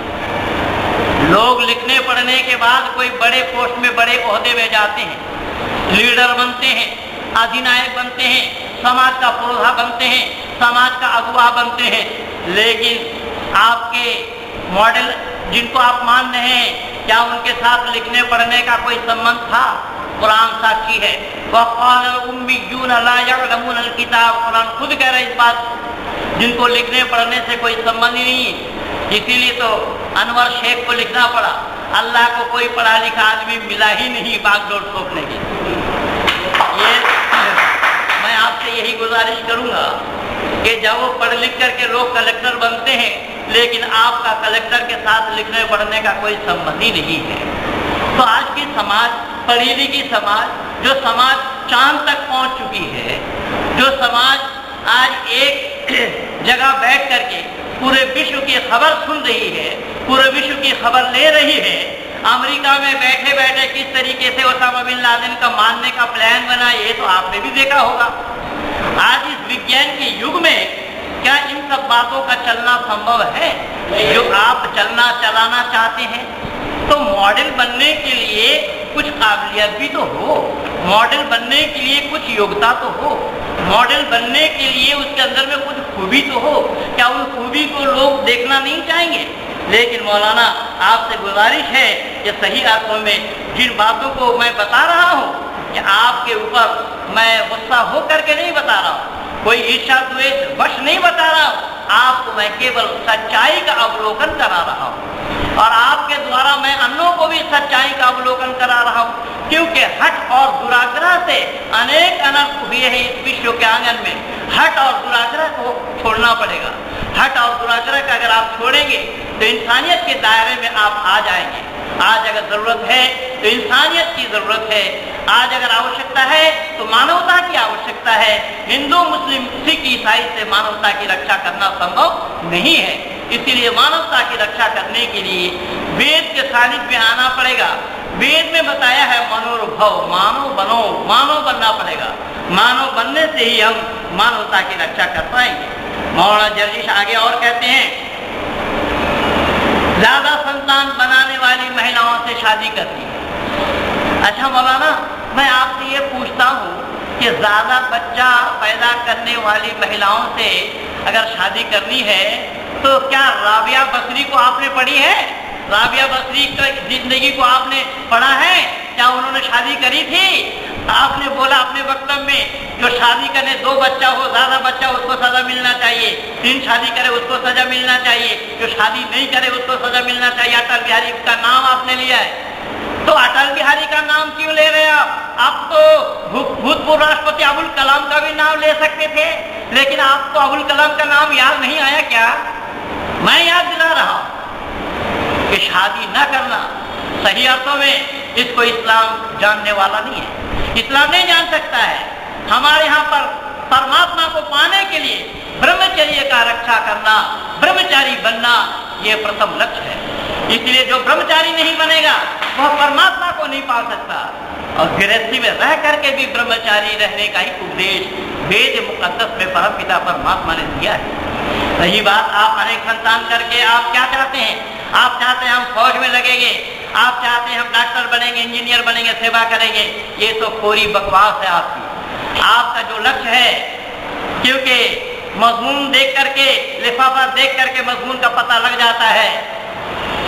लोग लिखने पढ़ने के बाद कोई बड़े पोस्ट में, बड़े ओहदे में जाते हैं, लीडर बनते हैं, अधिनायक बनते हैं, समाज का पुरोधा बनते हैं, समाज का अगुवा बनते हैं। लेकिन आपके मॉडल जिनको आप मान रहे हैं, क्या उनके साथ लिखने पढ़ने का कोई संबंध था? कुरान साक्षी है। वक़ाल उम्मिय्यून ला यअलमून अल-किताब, कुरान खुद कह रहा है इस बात, जिनको लिखने पढ़ने से कोई संबंध ही नहीं। इसीलिए तो अनवर शेख को लिखना पड़ा। अल्लाह को कोई पढ़ा लिखा आदमी मिला ही नहीं बागडोर ठोकने की। ये मैं आपसे यही गुजारिश करूंगा कि जब वो पढ़ लिख करके लोग कलेक्टर बनते हैं, लेकिन आपका कलेक्टर के साथ लिखने पढ़ने का कोई संबंध ही नहीं है। तो आज की समाज, पढ़ी लिखी समाज, जो समाज चांद तक पहुंच चुकी है, जो समाज आज एक जगह बैठ करके पूरे विश्व की खबर सुन रही है, पूरे विश्व की खबर ले रही है, अमेरिका में बैठे बैठे किस तरीके से ओसामा बिन लादेन का मारने का प्लान बना, ये तो आपने भी देखा होगा। आज इस विज्ञान के युग में क्या इन सब बातों का चलना संभव है जो आप चलाना चाहते हैं? तो मॉडल बनने के लिए कुछ काबिलियत भी तो हो, मॉडल बनने के लिए कुछ योग्यता तो हो, मॉडल बनने के लिए उसके अंदर में कुछ खूबी तो हो। क्या उन खूबी को लोग देखना नहीं चाहेंगे? लेकिन मौलाना, आपसे गुजारिश है कि सही अर्थों में जिन बातों को मैं बता रहा हूँ कि आपके ऊपर मैं गुस्सा हो करके नहीं बता रहा हूँ, कोई ईर्ष्या द्वेष वश नहीं बता रहा हूँ, आपको मैं केवल सच्चाई का अवलोकन करा रहा हूँ और आपके द्वारा मैं अन्यों को भी सच्चाई का अवलोकन करा रहा हूँ। क्योंकि हठ और दुराग्रह से अनेक अनर्थ हुए हैं इस विश्व के आंगन में। हठ और दुराग्रह को छोड़ना पड़ेगा। हठ और दुराग्रह का अगर आप छोड़ेंगे तो इंसानियत के दायरे में आप आ जाएंगे। आज अगर जरूरत है तो इंसानियत की जरूरत है, आज अगर आवश्यकता है तो मानवता की आवश्यकता है। हिंदू, मुस्लिम, सिख, ईसाई से मानवता की रक्षा करना संभव नहीं है। इसीलिए मानवता की रक्षा करने के लिए वेद के सानिध्य में आना पड़ेगा। वेद में बताया है मनोर्भव, मानव बनो, मानव बनना पड़ेगा। मानव बनने से ही हम मानवता की रक्षा कर पाएंगे। मौलाना जर्जिश आगे और कहते हैं, ज्यादा संतान बनाने वाली महिलाओं से शादी करनी। अच्छा मौलाना, मैं आपसे ये पूछता हूँ कि ज्यादा बच्चा पैदा करने वाली महिलाओं से अगर शादी करनी है तो क्या राबिया बसरी को आपने पढ़ी है? राबिया बसरी की जिंदगी को आपने पढ़ा है? क्या उन्होंने शादी करी थी? आपने बोला अपने वक्तव्य में, जो शादी करे 2 बच्चा हो, ज्यादा बच्चा हो, उसको सजा मिलना चाहिए। 3 शादी करे उसको सजा मिलना चाहिए। जो शादी नहीं करे उसको सजा मिलना चाहिए। अटल बिहारी का नाम आपने लिया है, तो अटल बिहारी का नाम क्यों ले रहे आप? आप तो भूतपूर्व राष्ट्रपति अबुल कलाम का भी नाम ले सकते थे, लेकिन आपको अबुल कलाम का नाम याद नहीं आया क्या? मैं याद दिला रहा हूं कि शादी न करना सही अर्थों में इसको इस्लाम जानने वाला नहीं है। इस्लाम नहीं जान सकता है। हमारे यहाँ पर परमात्मा को पाने के लिए ब्रह्मचर्य का रक्षा करना, ब्रह्मचारी बनना, ये प्रथम लक्ष्य है। इसलिए जो ब्रह्मचारी नहीं बनेगा वह परमात्मा को नहीं पा सकता। और गृहस्थी में रह करके भी ब्रह्मचारी रहने का ही उपदेश वेद मुकद्दस में परमपिता परमात्मा ने दिया है। रही बात आप अनेक संतान करके आप क्या चाहते हैं? आप चाहते हैं हम फौज में लगेंगे, आप चाहते हैं हम डॉक्टर बनेंगे, इंजीनियर बनेंगे, सेवा करेंगे। ये तो कोरी बकवास है आपकी। आपका जो लक्ष्य है, क्योंकि मजमून देख करके, लिफाफा देख करके मजमून का पता लग जाता है।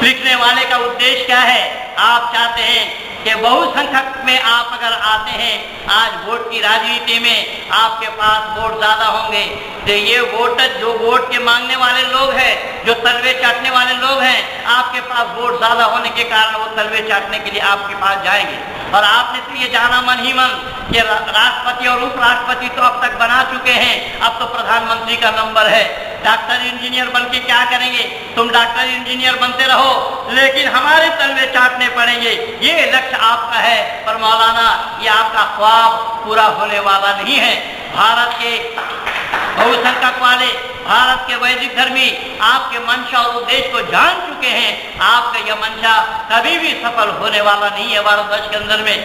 लिखने वाले का उद्देश्य क्या है? आप चाहते हैं कि बहुसंख्यक में आप अगर आते हैं, आज वोट की राजनीति में आपके पास वोट ज्यादा होंगे, तो ये वोट जो वोट के मांगने वाले लोग हैं, जो तलवे चाटने वाले लोग हैं, आपके पास वोट ज्यादा होने के कारण वो तलवे चाटने के लिए आपके पास जाएंगे। और आपने तो ये जाना मन ही मन कि राष्ट्रपति और उपराष्ट्रपति तो अब तक बना चुके हैं, अब तो प्रधानमंत्री का नंबर है। डॉक्टर इंजीनियर बन के क्या करेंगे? तुम डॉक्टर इंजीनियर बनते रहो, लेकिन हमारे तलवे चाटने पड़ेंगे। ये लक्ष्य आपका है, पर मौलाना ये आपका ख्वाब पूरा होने वाला नहीं है। भारत के बहुसंख्यक वाले, भारत के वैदिक धर्मी आपके मंशा और उद्देश्य को जान चुके हैं। आपका यह मंशा कभी भी सफल होने वाला नहीं है। भारतवर्ष के अंदर में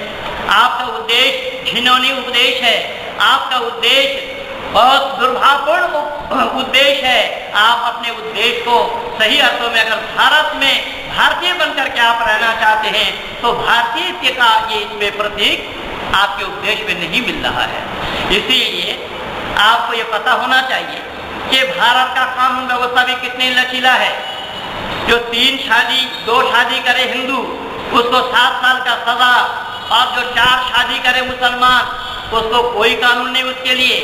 आपका उद्देश्य घिनौनी उपदेश है। आपका उद्देश्य बहुत दुर्भावपूर्ण उद्देश्य है। आप अपने उद्देश्य को सही अर्थों में, अगर भारत में भारतीय बनकर के आप रहना चाहते हैं, तो भारतीय का ये इसमें प्रतीक आपके उद्देश्य में नहीं मिल रहा है। इसीलिए आपको ये पता होना चाहिए कि भारत का कानून व्यवस्था भी कितनी लचीला है। जो 2 शादी करे हिंदू, उसको 7 साल का सजा, और जो 4 शादी करे मुसलमान, उसको कोई कानून नहीं उसके लिए।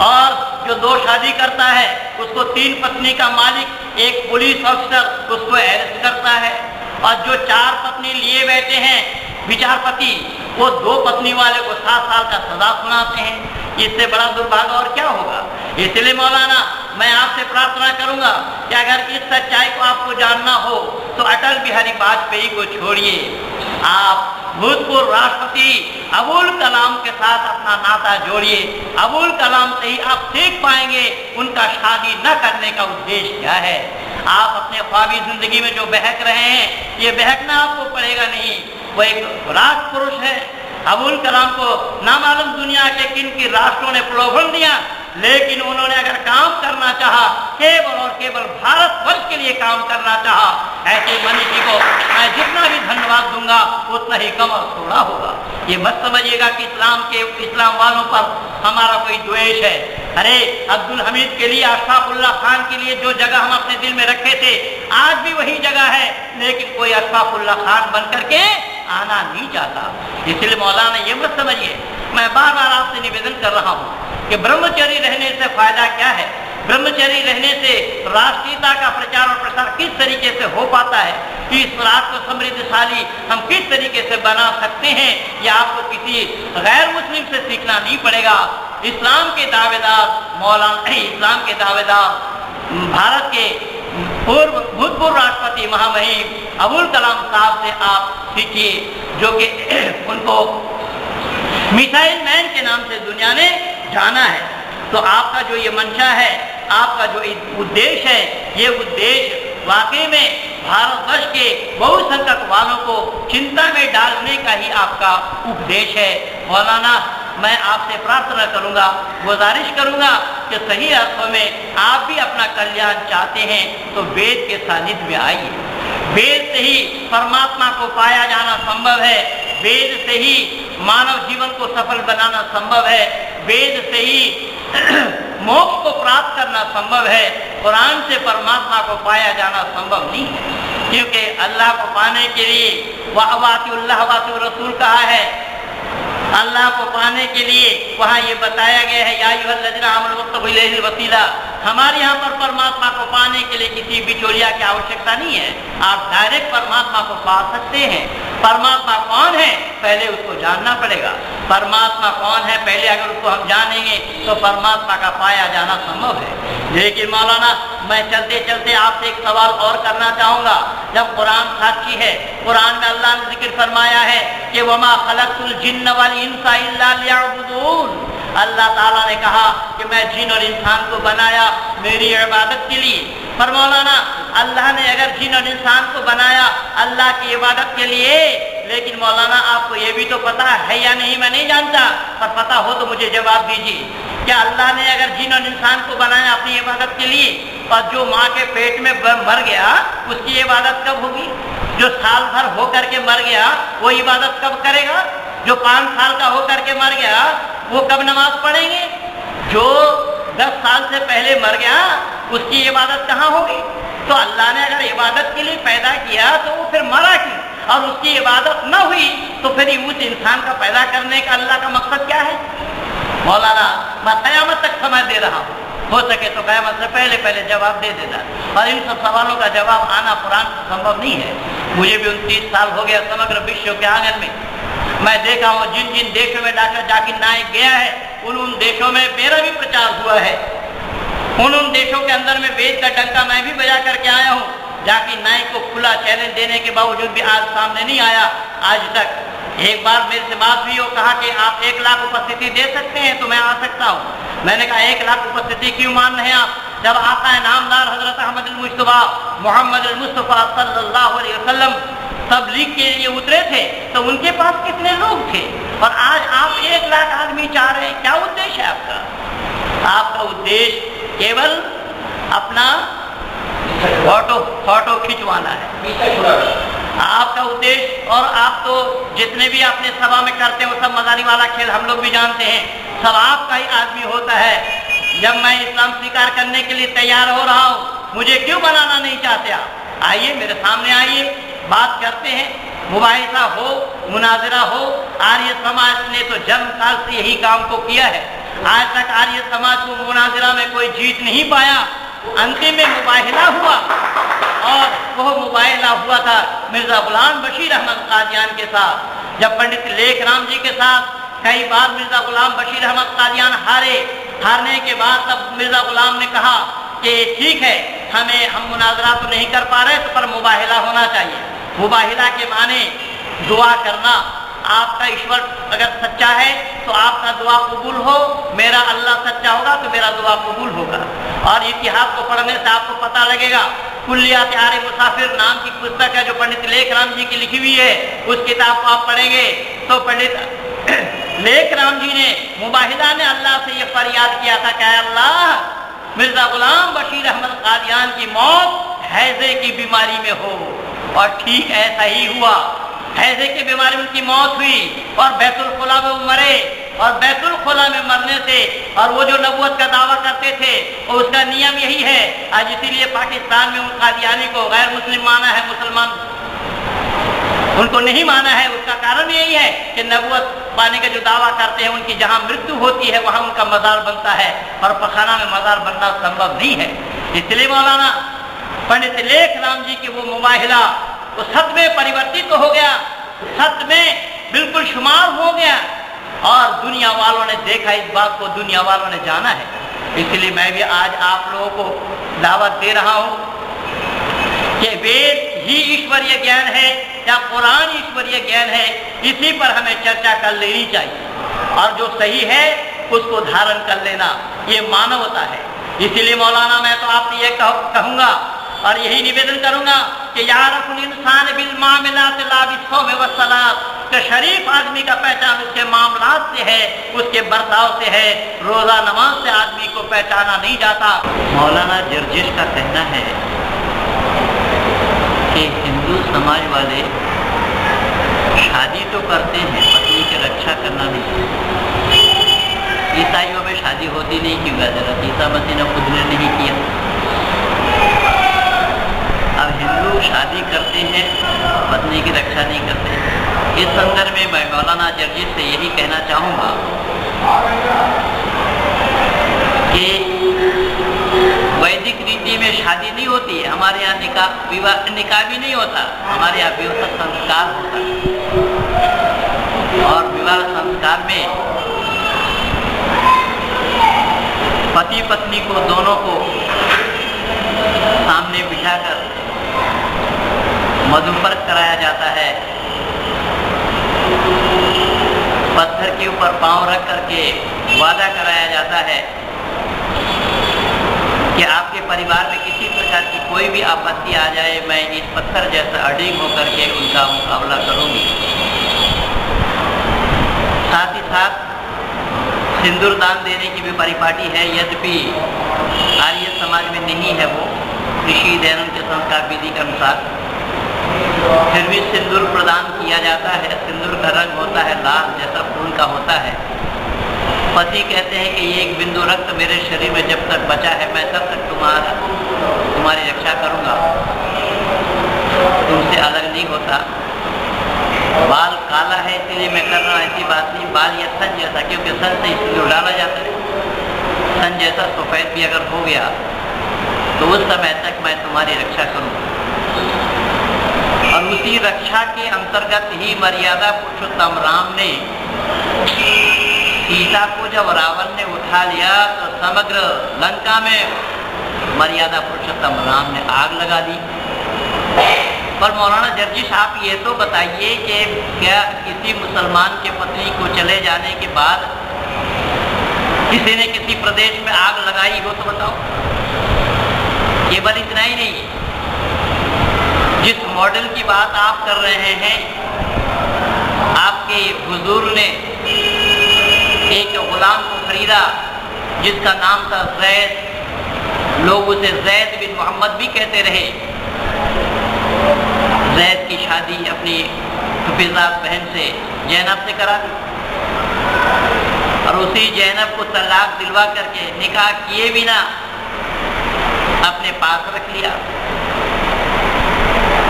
और जो 2 शादी करता है, उसको 3 पत्नी का मालिक एक पुलिस अफसर उसको अरेस्ट करता है। और जो 4 पत्नी लिए बैठे हैं विचारपति, वो 2 पत्नी वाले को 7 साल का सजा सुनाते हैं। इससे बड़ा दुर्भाग्य और क्या होगा? इसलिए मौलाना मैं आपसे प्रार्थना करूंगा कि अगर इस सच्चाई को आपको जानना हो तो अटल बिहारी वाजपेयी को छोड़िए, आप भूतपूर्व राष्ट्रपति अबुल कलाम के साथ अपना नाता जोड़िए। अबुल कलाम से ही आप सीख पाएंगे उनका शादी न करने का उद्देश्य क्या है। आप अपने ख्वाबी जिंदगी में जो बहक रहे हैं, ये बहकना आपको पड़ेगा नहीं। वो एक राज पुरुष है। अबुल कलाम को ना मालूम दुनिया के किन की राष्ट्रों ने प्रलोभन दिया, लेकिन उन्होंने अगर काम करना चाहा, केवल और केवल भारतवर्ष के लिए काम करना चाहा, ऐसे मनीषी को मैं जितना भी धन्यवाद दूंगा उतना ही कम और थोड़ा होगा। ये मत समझिएगा कि इस्लाम वालों पर हमारा कोई द्वेष है। अरे अब्दुल हमीद के लिए, अशफाकुल्लाह खान के लिए जो जगह हम अपने दिल में रखे थे, आज भी वही जगह है, लेकिन कोई अशफाकुल्लाह खान बन करके आना नहीं चाहता। इसलिए मौलाना ये मत समझिए, मैं बार बार आपसे निवेदन कर रहा हूँ कि ब्रह्मचर्य रहने से फायदा क्या है। ब्रह्मचर्य रहने से राष्ट्रीयता का प्रचार और प्रसार किस तरीके से हो पाता है, कि इस राष्ट्र को समृद्धशाली हम किस तरीके से बना सकते हैं, यह आपको किसी गैर मुस्लिम से सीखना नहीं पड़ेगा। इस्लाम के दावेदार मौलाना, इस्लाम के दावेदार भारत के भूतपूर्व राष्ट्रपति महामहिम अबुल कलाम साहब से आप सीखिए, जो कि उनको मिसाइल मैन के नाम से दुनिया ने जाना है। तो आपका जो ये मंशा है, आपका जो उद्देश्य है, ये उद्देश्य वाकई में भारतवर्ष के बहुसंख्यक वालों को चिंता में डालने का ही आपका उपदेश है। मौलाना, मैं आपसे प्रार्थना करूंगा, गुजारिश करूंगा कि सही अर्थों में आप भी अपना कल्याण चाहते हैं तो वेद के सानिध्य में आइए। वेद से ही परमात्मा को पाया जाना संभव है। वेद से ही मानव जीवन को सफल बनाना संभव है। वेद से ही मोक्ष को प्राप्त करना संभव है। कुरान से परमात्मा को पाया जाना संभव नहीं है, क्योंकि अल्लाह को पाने के लिए वातिउल्लाह वातिउर रसूल कहा है। अल्लाह को पाने के लिए वहाँ ये बताया गया है, या अय्युहल्लज़ीना आमनू वत्तक़ू इलैहिल वसीला। हमारे यहाँ पर परमात्मा को पाने के लिए किसी बिचौलिया की आवश्यकता नहीं है, आप डायरेक्ट परमात्मा को पा सकते हैं। परमात्मा कौन है, पहले उसको जानना पड़ेगा। परमात्मा कौन है, पहले अगर उसको हम जानेंगे तो परमात्मा का पाया जाना संभव है। लेकिन मौलाना, मैं चलते चलते आपसे एक सवाल और करना चाहूँगा। जब कुरान साक्षी है, कुरान में अल्लाह ने जिक्र फरमाया है कि वमा खलक़तुल जिन्न वल इंसा इल्ला लियअबुदून। अल्लाह ताला ने कहा कि मैं जिन और इंसान को बनाया मेरी इबादत के लिए। पर मौलाना, अल्लाह ने अगर जिन और इंसान को बनाया अल्लाह की इबादत के लिए, लेकिन मौलाना आपको ये भी तो पता है या नहीं, मैं नहीं जानता, पर पता हो तो मुझे जवाब दीजिए। क्या अल्लाह ने अगर जिन और इंसान को बनाया अपनी इबादत के लिए, और जो माँ के पेट में मर गया उसकी इबादत कब होगी? जो साल भर होकर के मर गया वो इबादत कब करेगा? जो 5 साल का होकर के मर गया वो कब नमाज पढ़ेंगे? जो 10 साल से पहले मर गया उसकी इबादत कहाँ होगी? तो अल्लाह ने अगर इबादत के लिए पैदा किया तो वो फिर मरा क्यों? और उसकी इबादत न हुई तो फिर उस इंसान का पैदा करने का अल्लाह का मकसद क्या है? मौलाना, मैं क़यामत तक समय दे रहा हूँ, हो सके तो क़यामत से पहले पहले जवाब दे देना। और इन सब सवालों का जवाब आना कुरान से संभव नहीं है। मुझे भी 29 साल हो गया समग्र विश्व के आंगन में। मैं देखा हूँ जिन जिन देशों में डॉक्टर जाकिर नाइक गया है, उन देशों में मेरा भी प्रचार हुआ है। उन देशों के अंदर में वेद का डंका मैं भी बजा करके आया हूँ। जाकिर नाइक को खुला चैलेंज देने के बावजूद भी आज सामने नहीं आया आज तक। एक बार मेरे से बात हुई, वो कहा कि आप 1 लाख उपस्थिति दे सकते हैं तो मैं आ सकता हूँ। मैंने कहा 1 लाख उपस्थिति क्यों मान रहे हैं आप? जब आका नामदार हजरत अहमद मुस्तफा मोहम्मद मुस्तफा सल्लल्लाहु अलैहि वसल्लम तबलीग के लिए उतरे थे तो उनके पास कितने लोग थे, और आज आप 1 लाख आदमी चाह रहे हैं। क्या उद्देश्य है आपका? आपका उद्देश्य केवल अपना फोटो खिंचवाना है आपका उद्देश्य। और आप तो जितने भी अपने सभा में करते हैं वो सब मजारी वाला खेल हम लोग भी जानते हैं, सब आपका ही आदमी होता है। जब मैं इस्लाम स्वीकार करने के लिए तैयार हो रहा हूँ, मुझे क्यों बनाना नहीं चाहते आप? आइए मेरे सामने आइए, बात करते हैं, मुबाहिसा हो, मुनाजरा हो। आर्य समाज ने तो जन्म काल से यही काम को किया है। आज तक आर्य समाज को मुनाजरा में कोई जीत नहीं पाया। अंतिम में मुबाहिला हुआ, और वह मुबाहिला हुआ था मिर्जा गुलाम बशीर अहमद कादियान के साथ। जब पंडित लेखराम जी के साथ कई बार मिर्जा गुलाम बशीर अहमद कादियान हारने के बाद तब मिर्जा गुलाम ने कहा कि ठीक है, हम मुनाजरा तो नहीं कर पा रहे, तो पर मुबाहिला होना चाहिए। मुबाहिला के माने दुआ करना, आपका ईश्वर अगर सच्चा है तो आपका दुआ कबूल हो, मेरा अल्लाह सच्चा होगा तो मेरा दुआ कबूल होगा। और इतिहास को पढ़ने से आपको पता लगेगा। कुल्लियात आरे मुसाफिर नाम की पुस्तक है जो पंडित लेखराम जी की लिखी हुई है, उस किताब को आप पढ़ेंगे तो पंडित लेखराम जी ने, मुबाहिदा ने अल्लाह से ये फरियाद किया था कि अल्लाह मिर्जा गुलाम बशीर अहमद कादियान की मौत हैजे की बीमारी में हो। और ठीक ऐसा ही हुआ, हैजे की बीमारी में उनकी मौत हुई और बैतुल खुला में वो मरे। और बैतुल खुला में मरने से, और वो जो नबूवत का दावा करते थे और उसका नियम यही है, आज इसीलिए पाकिस्तान में उन कादियानी को गैर मुस्लिम माना है, मुसलमान उनको नहीं माना है। उसका कारण यही है कि नबूवत पाने का जो दावा करते हैं उनकी जहाँ मृत्यु होती है वहाँ उनका मज़ार बनता है, और पखाना में मज़ार बनना संभव नहीं है। इसलिए मौलाना पंडित लेखराम जी की वो मुबाहिला वो सत में परिवर्तित हो गया, सत में बिल्कुल शुमार हो गया, और दुनिया वालों ने देखा, इस बात को दुनिया वालों ने जाना है। इसलिए मैं भी आज आप लोगों को दावत दे रहा हूँ कि वेद ही ईश्वरीय ज्ञान है या कुरान ईश्वरीय ज्ञान है, इसी पर हमें चर्चा कर लेनी चाहिए, और जो सही है उसको धारण कर लेना, ये मानवता है। इसीलिए मौलाना मैं तो आपसे ये कहूँगा और यही निवेदन करूँगा कि यारफुल इंसान बिल मामलात ला बिस्सौम व सलात, कि शरीफ आदमी का पहचान उसके मामलात से है, उसके बर्ताव से है, रोज़ा नमाज से आदमी को पहचाना नहीं जाता। मौलाना जर्जिश का कहना है कि हिंदू समाज वाले शादी तो करते हैं, पत्नी की रक्षा करना नहीं। ईसाइयों में शादी होती नहीं, क्यों हज़रत ईसा मसीह ने खुद ने नहीं किया। अब हिंदू शादी करते हैं, पत्नी की रक्षा नहीं करते। इस संदर्भ में मैं मौलाना जर्जिश से यही कहना चाहूँगा कि वैदिक रीति में शादी नहीं होती है, हमारे यहाँ निकाह भी नहीं होता, हमारे यहाँ विवाह संस्कार होता है। और विवाह संस्कार में पति पत्नी को दोनों को सामने बिठाकर मधुपर्क कराया जाता है, पत्थर के ऊपर पांव रख करके वादा कराया जाता है कि आपके परिवार में किसी प्रकार की कोई भी आपत्ति आ जाए, मैं इस पत्थर जैसा अडिग होकर के उनका मुकाबला करूंगी। साथ ही साथ सिंदूर दान देने की भी परिपाटी है, यद्यपि आर्य समाज में नहीं है वो, ऋषि दयानंद के संस्कार विधि के अनुसार, फिर भी सिंदूर प्रदान किया जाता है। सिंदूर का रंग होता है लाल, जैसा खून का होता है। पति कहते हैं कि एक बिंदु रक्त मेरे शरीर में जब तक बचा है, मैं तब तक तुम्हारी रक्षा करूंगा, तुमसे अलग नहीं होता। बाल काला है इसलिए मैं कर रहा हूँ, ऐसी बात नहीं। बाल या सन जैसा, क्योंकि सन से सिंदूर डाला जाता है, सन जैसा सफेद भी अगर हो गया तो उस समय तक मैं तुम्हारी रक्षा करूँगा। और उसी रक्षा के अंतर्गत ही मर्यादा पुरुषोत्तम राम ने सीता को जब रावण ने उठा लिया तो समग्र लंका में मर्यादा पुरुषोत्तम राम ने आग लगा दी। पर मौलाना जर्जिश आप ये तो बताइए कि क्या किसी मुसलमान के पत्नी को चले जाने के बाद किसी ने किसी प्रदेश में आग लगाई हो तो बताओ। केवल इतना ही नहीं, जिस मॉडल की बात आप कर रहे हैं, आपके हुजूर ने एक गुलाम को खरीदा जिसका नाम था जैद, लोग उसे जैद बिन मोहम्मद भी कहते रहे। जैद की शादी अपनी हफीज़ात बहन से जैनब से करा दी, और उसी जैनब को तलाक दिलवा करके निकाह किए बिना अपने पास रख लिया।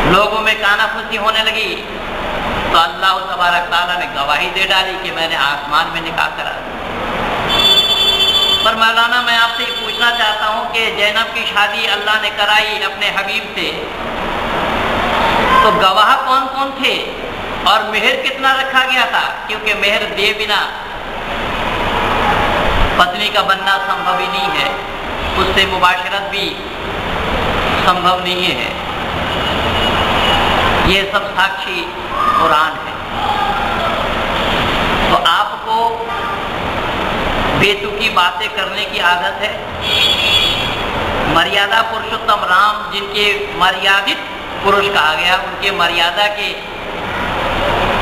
लोगों में कानाफूसी होने लगी तो अल्लाह तबारक तआला ने गवाही दे डाली कि मैंने आसमान में निकाह करा। पर मौलाना मैं आपसे ये पूछना चाहता हूँ कि जैनब की शादी अल्लाह ने कराई अपने हबीब से, तो गवाह कौन कौन थे और मेहर कितना रखा गया था? क्योंकि मेहर दे बिना पत्नी का बनना संभव ही नहीं है, उससे मुबाशरत भी संभव नहीं है। ये सब साक्षी कुरान है। तो आपको बेतुकी बातें करने की आदत है। मर्यादा पुरुषोत्तम राम, जिनके मर्यादित पुरुष कहा गया, उनके मर्यादा के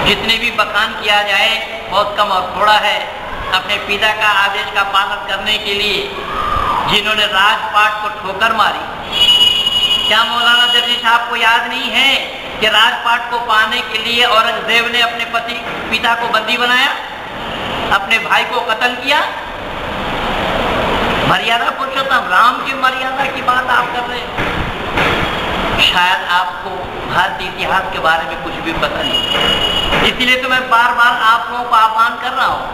जितने भी बखान किया जाए बहुत कम और थोड़ा है। अपने पिता का आदेश का पालन करने के लिए जिन्होंने राजपाट को ठोकर मारी, क्या मौलाना दर्जी साहब को याद नहीं है कि राजपाट को पाने के लिए औरंगजेब ने अपने पिता को बंदी बनाया, अपने भाई को कत्ल किया? मर्यादा पुरुषोत्तम राम की मर्यादा की बात आप कर रहे हैं। शायद आपको भारतीय इतिहास के बारे में कुछ भी पता नहीं, इसलिए तो मैं बार बार आप लोगों को आह्वान कर रहा हूं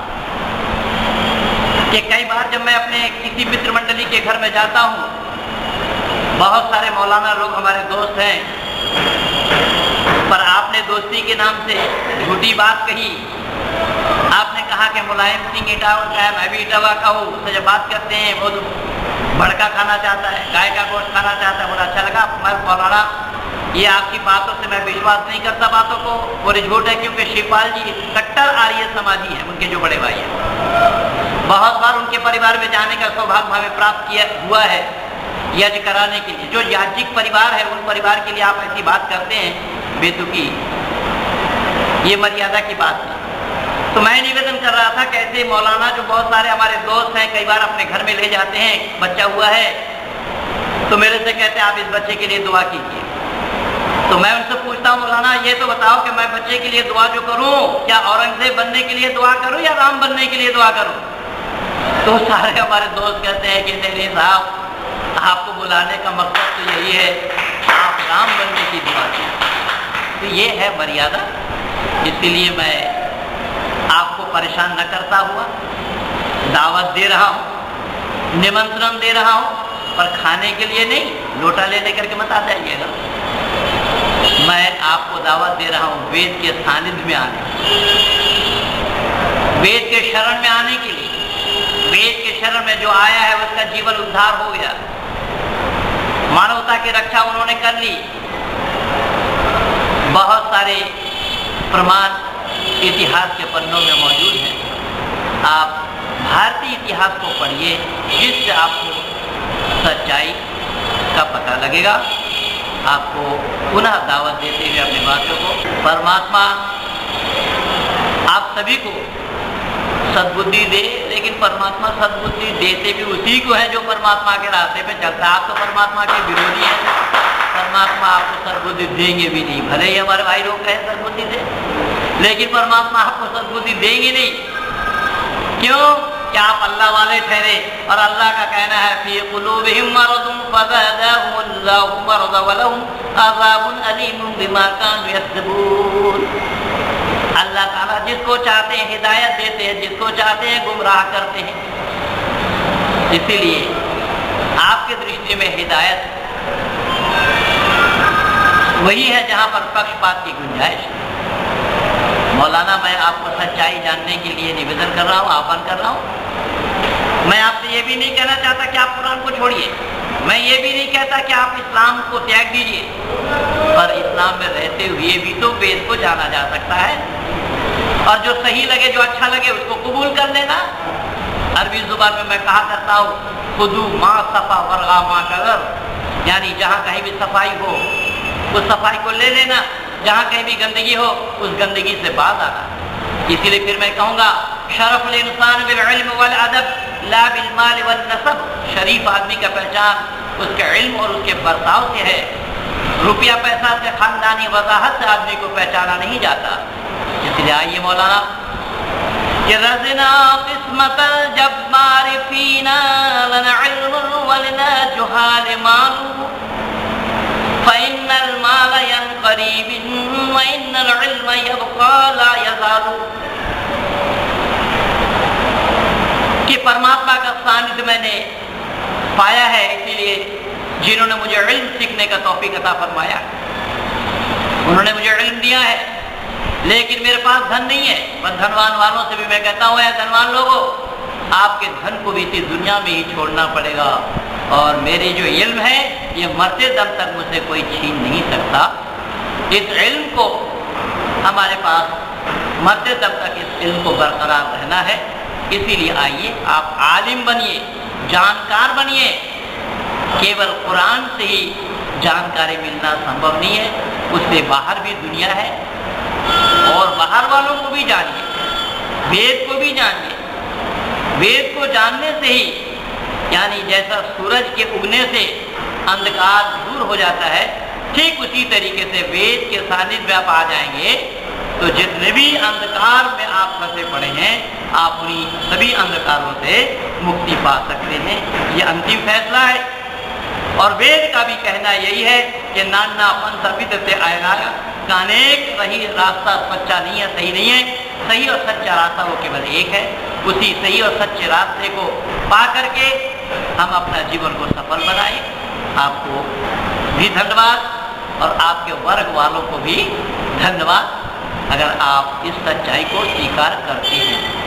कि कई बार जब मैं अपने किसी मित्र मंडली के घर में जाता हूं, बहुत सारे मौलाना लोग हमारे दोस्त हैं, पर आपने दोस्ती के नाम से झूठी बात कही। आपने कहा कि मुलायम सिंह इटावा का है, मैं भी इटावा का हूँ। उससे जब बात करते हैं वो भड़का खाना चाहता है, गाय का गोश्त खाना चाहता है। बोला अच्छा लगा मौलाना, ये आपकी बातों से मैं विश्वास नहीं करता बातों को, और झूठ है, क्योंकि शिवपाल जी कट्टर आर्य समाजी हैं, उनके जो बड़े भाई हैं। बहुत बार उनके परिवार में जाने का सौभाग्य हमें प्राप्त हुआ है यज्ञ कराने के लिए। जो याज्ञिक परिवार है उन परिवार के लिए आप ऐसी बात करते हैं बेतुकी, ये मर्यादा की बात नहीं। तो मैं निवेदन कर रहा था, कैसे मौलाना जो बहुत सारे हमारे दोस्त हैं कई बार अपने घर में ले जाते हैं, बच्चा हुआ है तो मेरे से कहते हैं आप इस बच्चे के लिए दुआ कीजिए। तो मैं उनसे पूछता हूँ मौलाना ये तो बताओ कि मैं बच्चे के लिए दुआ जो करूँ, क्या औरंगजेब बनने के लिए दुआ करूँ या राम बनने के लिए दुआ करूँ? तो सारे हमारे दोस्त कहते हैं कि नहीं साहब, आपको बुलाने का मकसद तो यही है, आप राम बनने की दुआ कीजिए। तो ये है मर्यादा। इसलिए मैं आपको परेशान न करता हुआ दावत दे रहा हूँ, निमंत्रण दे रहा हूँ, पर खाने के लिए नहीं, लोटा ले लेकर के मत आ जाइएगा। मैं आपको दावत दे रहा हूँ वेद के सानिध्य में आने, वेद के शरण में आने के लिए। वेद के शरण में जो आया है उसका जीवन उद्धार हो गया, मानवता की रक्षा उन्होंने कर ली। बहुत सारे प्रमाण इतिहास के पन्नों में मौजूद हैं। आप भारतीय इतिहास को पढ़िए, जिससे आपको सच्चाई का पता लगेगा। आपको पुनः दावत देते हुए अपनी बातों को, परमात्मा आप सभी को सद्बुद्धि दे, लेकिन परमात्मा सद्बुद्धि देते भी उसी को है जो परमात्मा के रास्ते पे चलता है। आप तो परमात्मा के विरोधी हैं, परमात्मा आपको सद्बुद्धि देंगे भी नहीं। भले ही हमारे भाई लोग कहें सद्बुद्धि दे, लेकिन परमात्मा आपको सद्बुद्धि देंगे नहीं। क्यों? क्या आप अल्लाह वाले ठहरे, और अल्लाह का कहना है फी कुलूबिहिम मरदुन फज़ादहुमुल्लाहु मरदा वलहुम अज़ाबुन अलीमुन बिमा कानू यक्सिबून। अल्लाह ताला जिसको चाहते हैं हिदायत देते हैं, जिसको चाहते हैं गुमराह करते हैं। इसीलिए आपके दृष्टि में हिदायत वही है जहां पर पक्षपात की गुंजाइश है। मौलाना, मैं आपको सच्चाई जानने के लिए निवेदन कर रहा हूँ, आह्वान कर रहा हूँ। मैं आपसे ये भी नहीं कहना चाहता कि आप कुरान को छोड़िए, मैं ये भी नहीं कहता कि आप इस्लाम को त्याग दीजिए, पर इस्लाम में रहते हुए भी तो वेद को जाना जा सकता है, और जो सही लगे, जो अच्छा लगे उसको कबूल कर लेना। अरबी जुबान में मैं कहा करता हूँ खुदू माँ सफा वर्गा माँ कगर, यानी जहाँ कहीं भी सफाई हो उस सफाई को ले लेना, जहाँ कहीं भी गंदगी हो उस गंदगी से बाज आना। इसीलिए फिर मैं कहूँगा शरफ इंसान बिल इल्म वल अदब ला बिल माल वल नसब। शरीफ आदमी का पहचान उसके इल्म और उसके बर्ताव से है। रुपया पैसा से, खानदानी वजाहत से आदमी को पहचाना नहीं जाता। इसलिए आइए मौलाना, कि रज़ना किस्मतल जब्बार फीना लना इल्मुन वलना जुहाल मालू फ़इन्नल माल यनक़रीबिन व इन्नल इल्म यबक़ा ला यज़ालू। कि परमात्मा का सानिध्य मैंने पाया है, इसीलिए जिन्होंने मुझे इल्म सीखने का तौफीक अता फरमाया, उन्होंने मुझे इल्म दिया है, लेकिन मेरे पास धन नहीं है। मैं धनवान वालों से भी मैं कहता हूँ, धनवान लोगों, आपके धन को भी इसी दुनिया में ही छोड़ना पड़ेगा, और मेरी जो इल्म है ये मरते दम तक मुझसे कोई छीन नहीं सकता। इस इल्म को हमारे पास मरते तब तक इस इल्म को बरकरार रहना है। इसीलिए आइए आप आलिम बनिए, जानकार बनिए। केवल कुरान से ही जानकारी मिलना संभव नहीं है, उससे बाहर भी दुनिया है और बाहर वालों को भी जानिए, वेद को भी जानिए। वेद को जानने से ही, यानी जैसा सूरज के उगने से अंधकार दूर हो जाता है, ठीक उसी तरीके से वेद के सानिध्य में आप आ जाएंगे तो जितने भी अंधकार में आप फंसे पड़े हैं, आप उन्हीं सभी अंधकारों से मुक्ति पा सकते हैं। ये अंतिम फैसला है। और वेद का भी कहना यही है कि नाना पंथ विद से आएगा का अनेक सही रास्ता सच्चा नहीं है, सही नहीं है। सही और सच्चा रास्ता वो केवल एक है। उसी सही और सच्चे रास्ते को पा करके हम अपना जीवन को सफल बनाएं। आपको भी धन्यवाद और आपके वर्ग वालों को भी धन्यवाद, अगर आप इस सच्चाई को स्वीकार करते हैं।